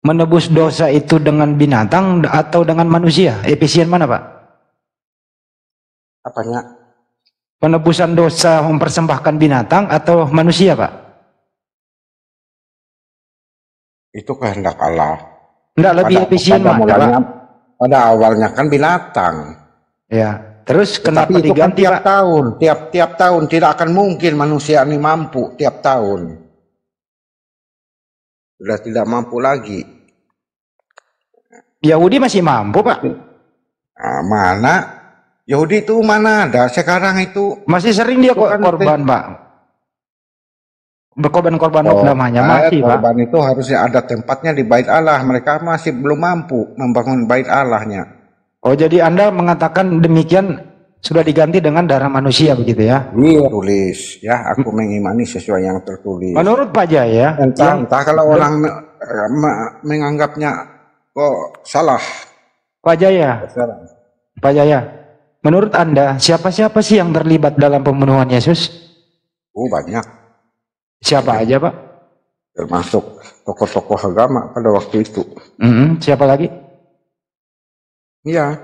Menebus dosa itu dengan binatang atau dengan manusia? Efisien mana Pak? Apanya? Penebusan dosa mempersembahkan binatang atau manusia Pak? Itu kehendak Allah. Enggak, lebih efisien mana Pak? Pada awalnya kan binatang. Ya, terus kenapa Tapi itu kan diganti tiap Pak? tahun, tiap tahun tidak akan mungkin manusia ini mampu tiap tahun. Sudah tidak mampu lagi. Yahudi masih mampu Pak? Nah, mana? Yahudi itu mana ada sekarang itu? Masih sering dia Itu kan korban Pak? Berkorban-korban namanya masih Pak? korban itu harusnya ada tempatnya di bait Allah. Mereka masih belum mampu membangun bait Allahnya. Oh jadi Anda mengatakan demikian sudah diganti dengan darah manusia begitu ya? Iya, tulis ya. Aku mengimani sesuai yang tertulis. Menurut Pak Jaya, Entah kalau orang menganggapnya kok salah. Pak Jaya, Pak Jaya, menurut Anda siapa-siapa sih yang terlibat dalam pembunuhan Yesus? Banyak. Siapa aja Pak? Termasuk tokoh-tokoh agama pada waktu itu. Siapa lagi? Iya,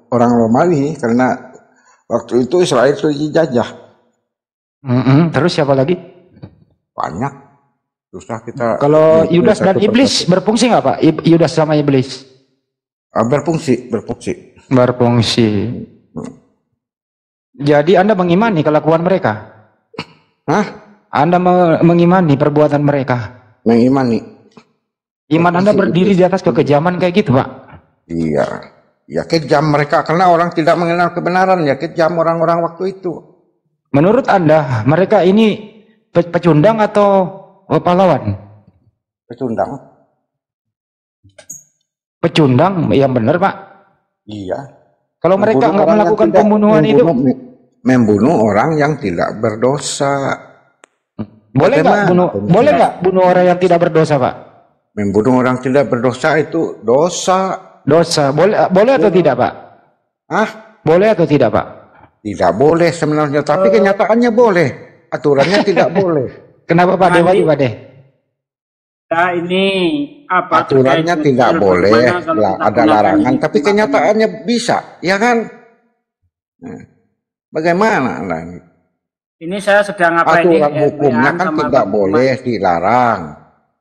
orang Romawi karena waktu itu Israel itu dijajah. Terus siapa lagi? Banyak. Susah kita. Kalau hitung Yudas dan satu Iblis persatu. berfungsi nggak Pak? Yudas sama Iblis Berfungsi. berfungsi. Jadi Anda mengimani kelakuan mereka? Hah? Anda mengimani perbuatan mereka? Mengimani. Iman Anda berdiri di atas kekejaman kayak gitu Pak? Iya. Ya kejam mereka karena orang tidak mengenal kebenaran, ya kejam orang-orang waktu itu. Menurut Anda mereka ini pecundang atau pahlawan? Pecundang. Pecundang yang benar Pak. Iya. Kalau mereka Membunuh nggak orang yang melakukan tidak- pembunuhan itu, membunuh orang yang tidak berdosa. boleh nggak Bagaimana? boleh nggak bunuh orang yang tidak berdosa Pak? Membunuh orang tidak berdosa itu dosa. Dosa. Boleh atau tidak Pak? Ah, Boleh atau tidak Pak? tidak boleh sebenarnya, tapi kenyataannya boleh. Aturannya tidak boleh. Kenapa Pak Dewa Nanti- juga deh? Nah, ini apa? Aturannya terkait tidak dengan boleh, bagaimana kalau lah, kita ada gunakan larangan, ini? tapi kenyataannya bisa, ya kan? Nah, bagaimana? Nah, Ini saya sedang apa ini? aturan hukumnya kan sama tidak teman-teman. boleh dilarang.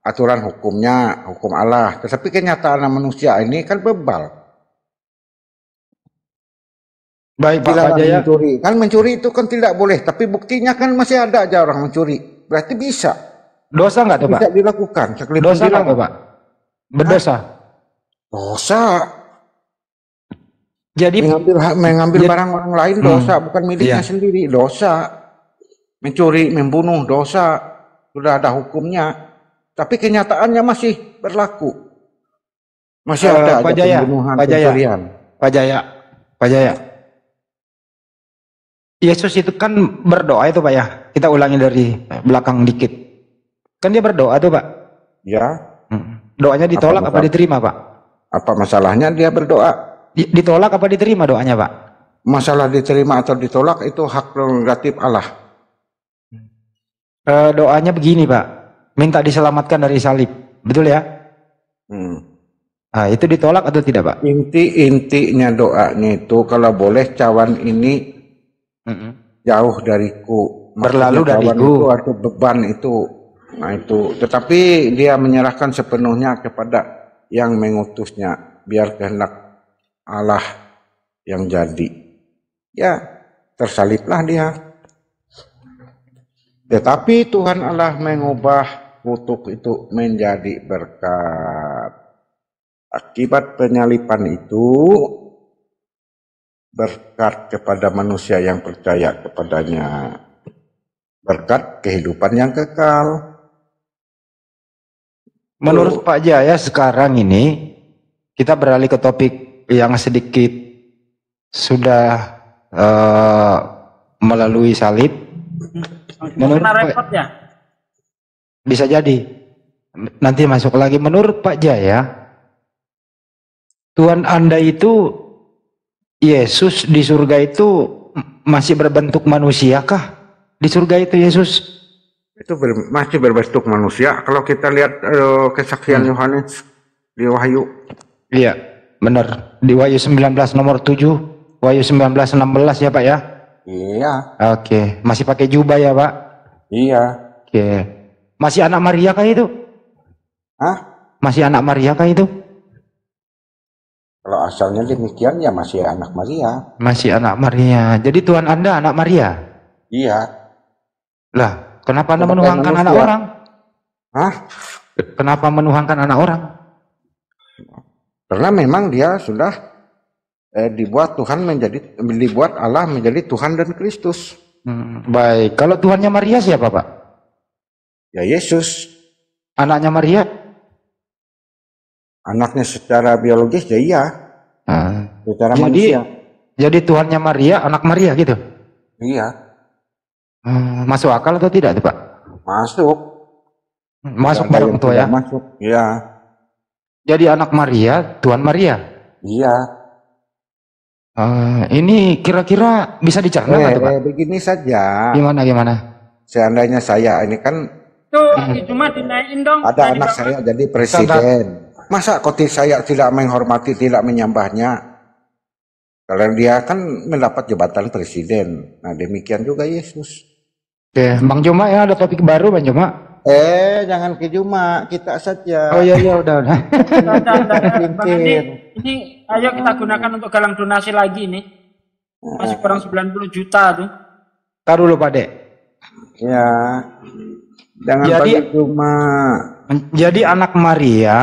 Aturan hukumnya, hukum Allah. Tetapi kenyataan manusia ini kan bebal. Baik Pak Dilarang Jaya. mencuri. Kan mencuri itu kan tidak boleh, tapi buktinya kan masih ada aja orang mencuri. Berarti bisa. Dosa nggak tuh Pak? Bisa dilakukan. Sekalipun Dosa nggak tuh Pak? Berdosa. Dosa. Jadi Mengambil Jadi- barang orang lain dosa, bukan miliknya Iya. sendiri, dosa. Mencuri, membunuh, dosa. Sudah ada hukumnya. tapi kenyataannya masih berlaku. Masih ada Pak aja Jaya, pembunuhan, Pak Jaya. pencurian. Pak Jaya. Yesus itu kan berdoa itu Pak ya. Kita ulangi dari belakang dikit. Kan dia berdoa tuh Pak. Ya, Doanya ditolak apa masalah? diterima Pak? apa masalahnya dia berdoa? Ditolak apa diterima doanya Pak? Masalah diterima atau ditolak itu hak prerogatif Allah. Doanya begini Pak. Minta diselamatkan dari salib. Betul ya? Nah, itu ditolak atau tidak Pak? Intinya doanya itu kalau boleh cawan ini jauh dariku. Berlalu Maksudnya cawan dariku. itu atau beban itu. Nah itu. Tetapi dia menyerahkan sepenuhnya kepada yang mengutusnya. Biar kehendak Allah yang jadi. Ya, tersaliblah dia. Tetapi Tuhan Allah mengubah kutuk itu menjadi berkat. Akibat penyalipan itu berkat kepada manusia yang percaya kepadanya. Berkat kehidupan yang kekal. Menurut Pak Jaya sekarang ini kita beralih ke topik yang sedikit sudah melalui salib. Menurut Kena Pak, repot ya. bisa jadi nanti masuk lagi. Menurut Pak Jaya, Tuhan Anda itu Yesus di surga itu masih berbentuk manusiakah? Di surga itu Yesus Itu masih berbentuk manusia. Kalau kita lihat kesaksian Yohanes di Wahyu. iya, benar. Di Wahyu 19 nomor 7, Wahyu 19:16 ya Pak ya? Iya. Oke, masih pakai jubah ya Pak? Iya. Oke. Masih anak Maria kah itu? Hah? Masih anak Maria kah itu? Kalau asalnya demikian ya masih anak Maria. Masih anak Maria. Jadi Tuhan Anda anak Maria? Iya. Lah, kenapa Anda Kenapa menuhankan manusia? anak orang? Hah? Kenapa menuhankan anak orang? Karena memang dia sudah dibuat Allah menjadi Tuhan dan Kristus. Baik, kalau Tuhannya Maria siapa Pak? Ya Yesus. Anaknya Maria? Anaknya secara biologis ya iya. Secara manusia. Jadi Tuhannya Maria, anak Maria gitu? Iya. Masuk akal atau tidak tuh Pak? Masuk. Masuk Tidak ada bareng yang tuh ya? tidak Masuk. Iya. Jadi anak Maria, Tuhan Maria? Iya. Ini kira-kira bisa dicerna nggak tuh Pak? Begini saja. Gimana? Seandainya saya ini kan Itu cuma dinaikin dong. ada Tadi anak Bapak. saya jadi presiden. Masa kotis saya tidak menghormati, tidak menyembahnya? Kalau dia kan mendapat jabatan presiden. Nah demikian juga Yesus. Oke, Bang Joma ya ada topik baru Bang Joma? Jangan ke Juma, kita saja. Oh iya udah. Bang Andi, ini ayo kita gunakan untuk galang donasi lagi nih. Masih kurang 90 juta tuh. Taruh dulu Pak Dek. Ya, jangan Jadi- bagi Juma. Jadi anak Maria,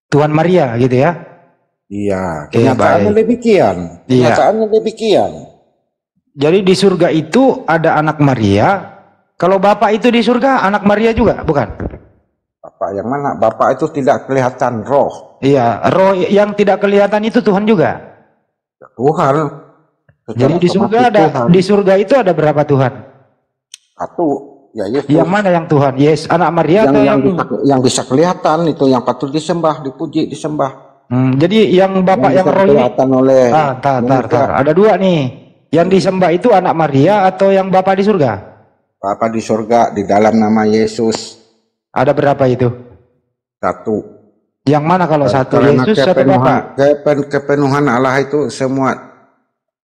Tuhan Maria gitu ya? Iya, Iya, kenyataannya baik. demikian. Iya. Kenyataannya demikian. Jadi di surga itu ada anak Maria. Kalau Bapak itu di surga anak Maria juga, bukan? Bapak yang mana? Bapak itu tidak kelihatan roh. Iya, roh yang tidak kelihatan itu Tuhan juga. Tuhan. Jadi di surga ada, di surga itu ada berapa Tuhan? Satu, ya Yesus. Yang mana yang Tuhan? Yes, anak Maria atau yang bisa kelihatan itu yang patut disembah, dipuji, disembah. Jadi yang Bapak yang bisa roh ini, kelihatan oleh tar. manusia. Ada dua nih. Yang disembah itu anak Maria atau yang Bapak di surga? Bapa di surga di dalam nama Yesus. Ada berapa itu? Satu. Yang mana kalau satu? Karena Yesus atau Bapak? kepenuhan Allah itu semua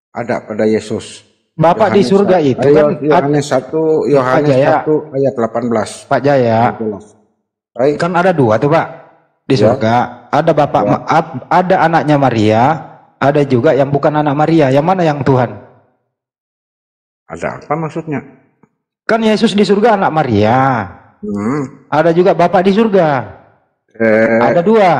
ada pada Yesus. Bapak di surga itu kan Yohanes 1 Jaya. ayat 18. Pak Jaya, Baik. kan ada dua tuh Pak di Ya. surga. Ada Bapak, ada anaknya Maria, ada juga yang bukan anak Maria. Yang mana yang Tuhan? Ada apa maksudnya? Kan Yesus di surga anak Maria. Ada juga Bapak di surga. Ada dua.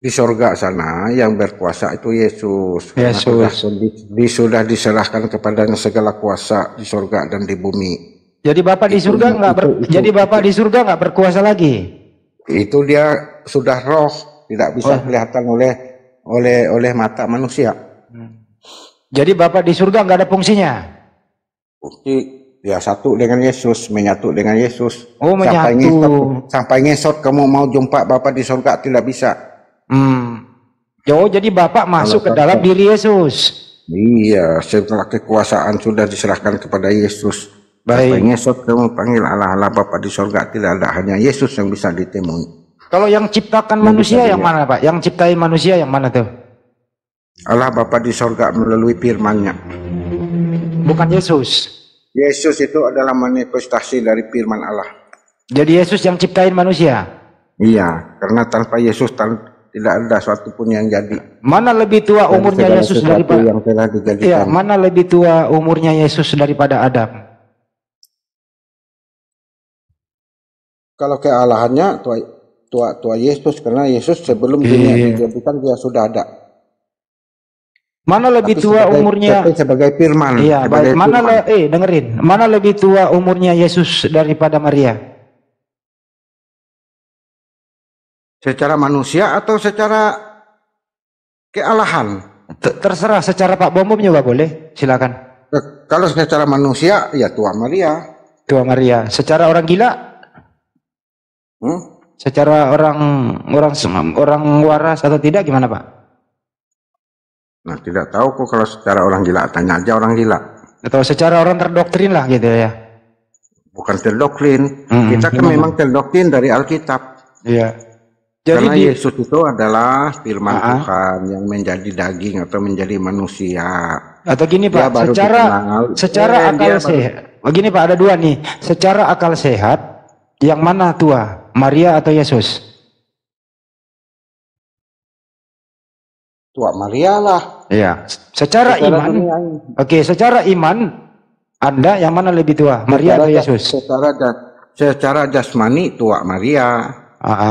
Di surga sana yang berkuasa itu Yesus. Karena Yesus. sudah diserahkan kepadanya segala kuasa di surga dan di bumi. Jadi Bapak di surga nggak jadi Bapak di surga nggak berkuasa lagi. Itu dia sudah roh, tidak bisa kelihatan oleh mata manusia. Jadi Bapak di surga nggak ada fungsinya. Bukti dia satu dengan Yesus, menyatu dengan Yesus. Oh, menyatu. Sampai ngesot kamu mau jumpa Bapa di surga tidak bisa. Oh, jadi Bapak masuk ke dalam diri Yesus. Iya, setelah kekuasaan sudah diserahkan kepada Yesus. Baik. Sampai ngesot kamu panggil Allah Bapa di surga, tidak ada, hanya Yesus yang bisa ditemui. Kalau yang ciptakan manusia yang mana, Pak? Yang ciptain manusia yang mana tuh? Allah Bapa di surga melalui firman-Nya. Bukan Yesus. Yesus itu adalah manifestasi dari firman Allah. Jadi Yesus yang ciptain manusia. Iya, karena tanpa Yesus tidak ada suatu pun yang jadi. Mana lebih tua umurnya Yesus daripada yang telah dijadikan? Iya, mana lebih tua umurnya Yesus daripada Adam? Kalau kealahannya tua Yesus, karena Yesus sebelum dunia dijadikan dia sudah ada. Mana lebih tua umurnya? Sebagai firman. Iya, baik. Dengerin. Mana lebih tua umurnya Yesus daripada Maria? Secara manusia atau secara kealahan? Terserah, secara Pak Bom juga boleh. Silakan. Kalau secara manusia ya tua Maria. Tua Maria. Secara orang gila? Secara orang waras atau tidak gimana, Pak? Nah, tidak tahu kok kalau secara orang gila, tanya aja orang gila. Atau secara orang terdoktrin lah gitu ya. Bukan terdoktrin. Kita kan memang terdoktrin dari Alkitab. Iya. Karena Yesus itu adalah firman Tuhan yang menjadi daging atau menjadi manusia. Atau gini Pak, secara akal sehat. Begini Pak, ada dua nih. Secara akal sehat, yang mana tua? Maria atau Yesus? Tua Maria lah. Iya. Secara iman. Oke, secara iman Anda yang mana lebih tua? Maria atau Yesus? Secara jasmani tua Maria.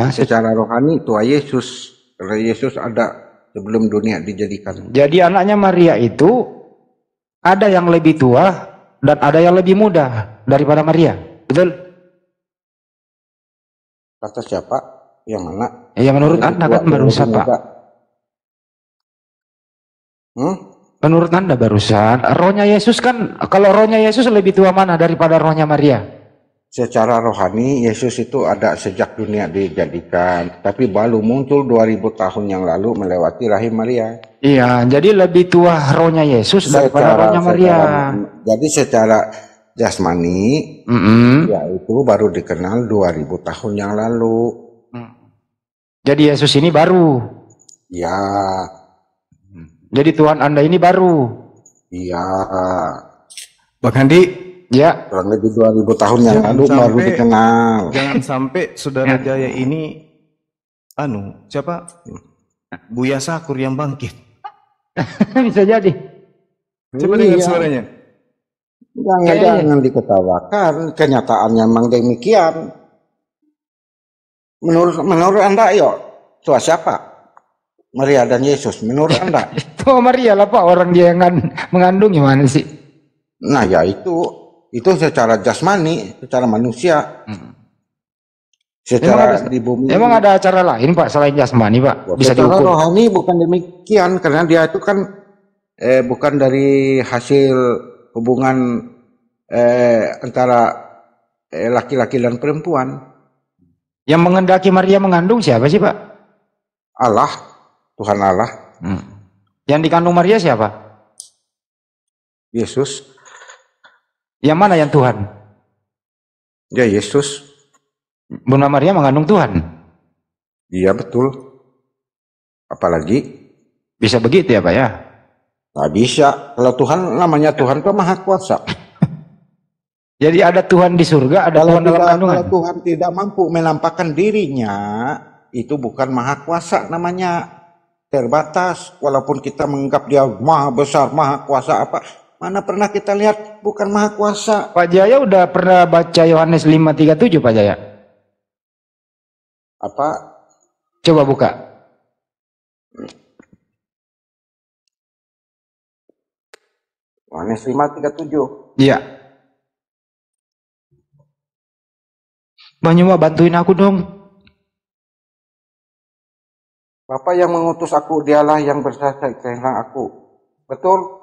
Secara rohani tua Yesus. Karena Yesus ada sebelum dunia dijadikan. Jadi anaknya Maria itu ada yang lebih tua dan ada yang lebih muda daripada Maria. Betul? Kata siapa? Yang mana? Ya menurut Anda kan barusan Pak. Menurut Anda barusan, rohnya Yesus kan, kalau rohnya Yesus lebih tua mana daripada rohnya Maria? Secara rohani Yesus itu ada sejak dunia dijadikan, tapi baru muncul 2000 tahun yang lalu melewati rahim Maria. Iya, jadi lebih tua rohnya Yesus daripada rohnya Maria. Jadi secara jasmani, yaitu baru dikenal 2000 tahun yang lalu. Jadi Yesus ini baru. Ya. Jadi Tuhan Anda ini baru. Iya. Bang Handi, ya. Kurang lebih 2000 tahun yang lalu baru dikenal. Jangan sampai Saudara Jaya ini, siapa? Buya Sakur yang bangkit. Bisa jadi. Coba dengar suaranya. Jangan diketawakan, kenyataannya memang demikian. Menurut Anda, tua siapa? Maria dan Yesus, menurut Anda? Tua Maria lah Pak, orang dia yang mengandung gimana sih? Nah ya itu secara jasmani, secara manusia. Secara di bumi. Emang ada acara lain Pak selain jasmani Pak? Bisa secara diukur. rohani bukan demikian, karena dia itu kan bukan dari hasil hubungan antara laki-laki dan perempuan. Yang mengendaki Maria mengandung siapa sih Pak? Allah, Tuhan Allah. Yang dikandung Maria siapa? Yesus. Yang mana yang Tuhan? Ya Yesus. Bunda Maria mengandung Tuhan. Iya betul. Apalagi? Bisa begitu ya Pak ya? Nggak bisa. Kalau Tuhan namanya Tuhan itu Maha Kuasa. Jadi ada Tuhan di surga, ada Tuhan dalam kandungan. Kalau Tuhan tidak mampu menampakkan dirinya, itu bukan Maha Kuasa namanya. Terbatas. Walaupun kita menganggap dia Maha Besar, Maha Kuasa apa. Mana pernah kita lihat bukan Maha Kuasa. Pak Jaya udah pernah baca Yohanes 5:37 Pak Jaya? Apa? Coba buka. Yohanes 5:37. Iya. Bang Yoma bantuin aku dong. Bapa yang mengutus aku, dialah yang bersaksi tentang aku. Betul?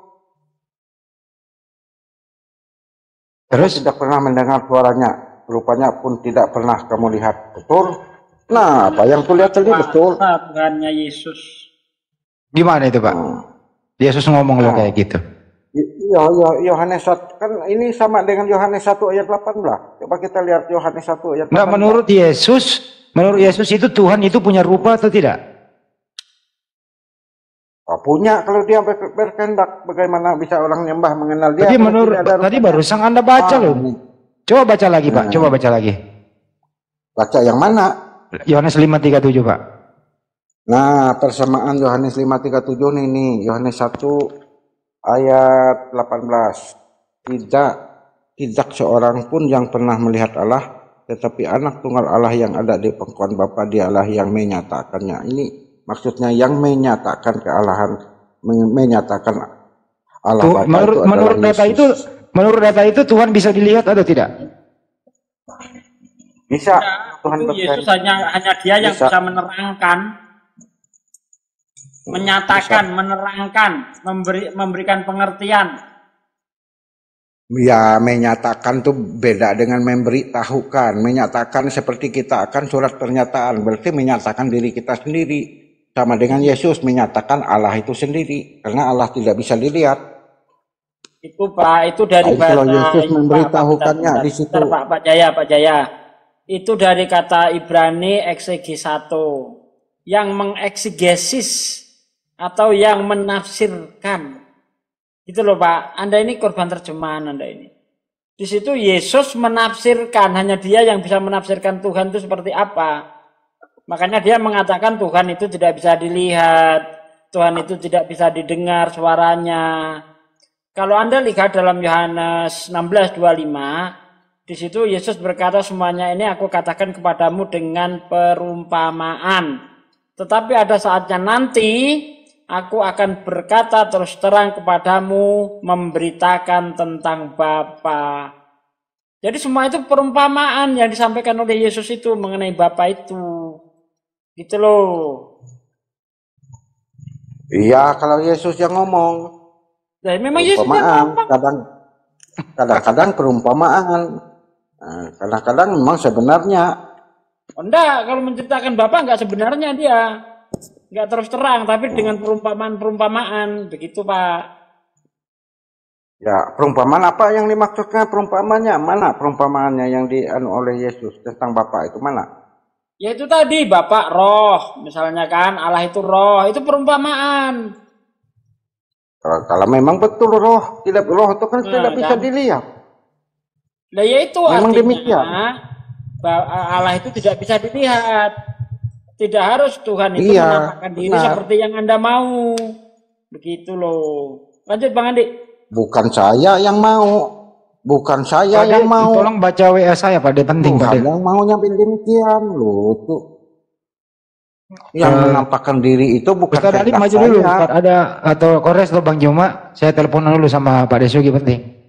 Terus? Kamu tidak pernah mendengar suaranya, rupanya pun tidak pernah kamu lihat. Betul? Nah, apa yang kulihat tadi betul. Tuhannya Yesus. Gimana itu Pak? Yesus ngomong lo kayak gitu. Iya, Yohanes 1 kan ini sama dengan Yohanes 1 ayat 18. Coba kita lihat Yohanes 1 ayat 18. Enggak, menurut Yesus itu Tuhan itu punya rupa atau tidak? Oh, punya, kalau dia berkehendak, bagaimana bisa orang nyembah mengenal dia? Tapi menurut tadi barusan Anda baca loh. Coba baca lagi Pak, coba baca lagi. Baca yang mana? Yohanes 5:37 Pak. Nah, persamaan Yohanes 5:37 nih, Yohanes 1 ayat 18. Tidak seorang pun yang pernah melihat Allah, tetapi anak tunggal Allah yang ada di pangkuan Bapa, dialah yang menyatakannya. Ini maksudnya yang menyatakan kealahan, menyatakan Allah Bapa itu menurut data Yesus. menurut data itu Tuhan bisa dilihat atau tidak? Bisa. Tuhan itu Yesus hanya dia yang bisa menerangkan, menyatakan, menerangkan, memberikan pengertian. Ya, menyatakan tuh beda dengan memberitahukan. Menyatakan seperti kita akan surat pernyataan, berarti menyatakan diri kita sendiri. Sama dengan Yesus menyatakan Allah itu sendiri, karena Allah tidak bisa dilihat. Itu Pak, itu dari kalau Yesus memberitahukannya di situ. Pak Jaya. Itu dari kata Ibrani eksegesato, yang mengeksegesis atau yang menafsirkan. Gitu loh Pak, Anda ini korban terjemahan Anda ini. Di situ Yesus menafsirkan, hanya dia yang bisa menafsirkan Tuhan itu seperti apa. Makanya dia mengatakan Tuhan itu tidak bisa dilihat, Tuhan itu tidak bisa didengar suaranya. Kalau Anda lihat dalam Yohanes 16:25, di situ Yesus berkata semuanya ini aku katakan kepadamu dengan perumpamaan. Tetapi ada saatnya nanti aku akan berkata terus terang kepadamu, memberitakan tentang Bapa. Jadi semua itu perumpamaan yang disampaikan oleh Yesus itu mengenai Bapa itu. Gitu loh. Iya, kalau Yesus yang ngomong. Nah, memang Yesus yang ngomong. Kadang-kadang perumpamaan. Nah, kadang-kadang memang sebenarnya. Oh, enggak, kalau menceritakan Bapa enggak sebenarnya dia. Enggak terus terang, tapi dengan perumpamaan-perumpamaan. Begitu, Pak. Ya, perumpamaan apa yang dimaksudkan perumpamaannya? Mana perumpamaannya yang oleh Yesus tentang Bapa itu mana? Ya itu tadi Bapak roh, misalnya kan Allah itu roh, itu perumpamaan. Kalau memang betul roh, tidak roh itu kan tidak bisa dilihat. Nah ya itu memang artinya demikian. Allah itu tidak bisa dilihat. Tidak harus Tuhan itu menampakkan diri seperti yang Anda mau. Begitu loh. Lanjut Bang Andi. Bukan saya yang mau. Bukan saya yang mau. Tolong baca WA saya Pak, penting Pak. Yang maunya demikian loh tuh. Yang menampakkan diri itu bukan Ustaz Ali maju dulu, Ustaz ada atau kores lo Bang Joma, saya telepon dulu sama Pak Desugi penting.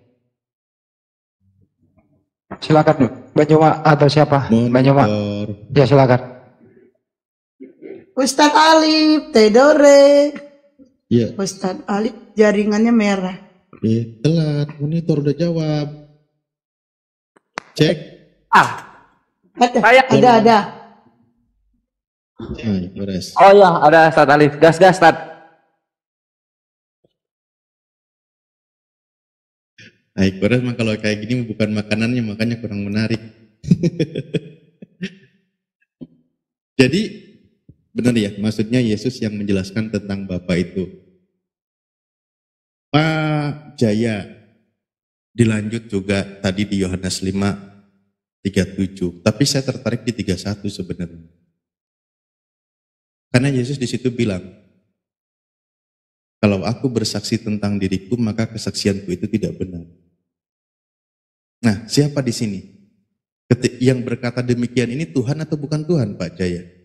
Silakan Bang Joma atau siapa? Bang Joma. Ya silakan. Ustaz Ali, Tedore. Iya. Ustaz Ali jaringannya merah. Telat, monitor udah jawab. Cek. Ada. Beres. Oh ya, ada Ustaz Alif. Gas, Ustaz. Baik, beres mah kalau kayak gini bukan makanannya, makanya kurang menarik. Jadi, benar ya, maksudnya Yesus yang menjelaskan tentang Bapa itu. Pak Jaya dilanjut juga tadi di Yohanes 5:37, tapi saya tertarik di 31 sebenarnya. Karena Yesus di situ bilang, kalau aku bersaksi tentang diriku, maka kesaksianku itu tidak benar. Nah, siapa di sini? Yang berkata demikian ini Tuhan atau bukan Tuhan, Pak Jaya?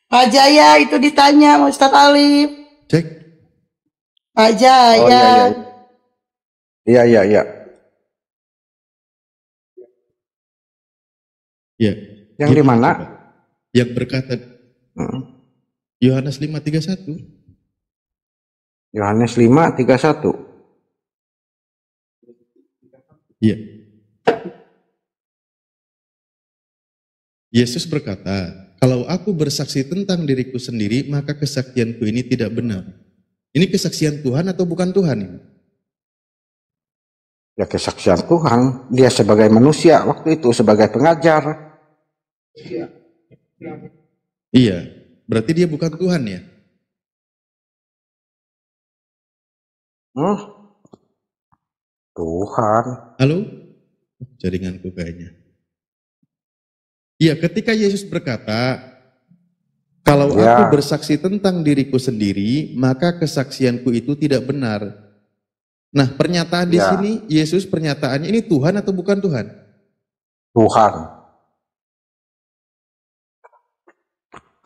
Pak Jaya itu ditanya Ustaz Alif. Cek. Pak Oh iya iya. Jaya. Iya iya iya. Ya. Yang di mana? Coba. Yang berkata Yohanes 5:31. Yohanes 5:31. Iya. Yesus berkata, kalau aku bersaksi tentang diriku sendiri, maka kesaksianku ini tidak benar. Ini kesaksian Tuhan atau bukan Tuhan ini? Ya kesaksian Tuhan. Dia sebagai manusia waktu itu sebagai pengajar. Iya, berarti dia bukan Tuhan ya? Tuhan. Halo? Jaringanku kayaknya. Iya, ketika Yesus berkata, kalau Ya. aku bersaksi tentang diriku sendiri, maka kesaksianku itu tidak benar. Nah, pernyataan di Ya. sini, Yesus pernyataannya ini Tuhan atau bukan Tuhan? Tuhan.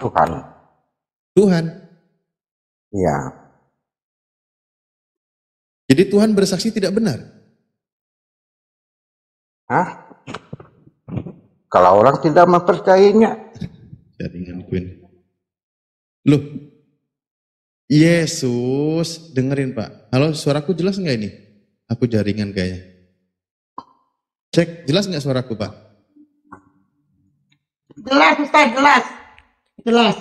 Tuhan. Tuhan. Ya. Jadi Tuhan bersaksi tidak benar. Hah? Kalau orang tidak mempercayainya, Jaringanku ini. Loh, Yesus, dengerin Pak. Halo, suaraku jelas nggak ini? Aku jaringan kayaknya. Cek, jelas nggak suaraku Pak? Jelas Ustaz, jelas. Jelas.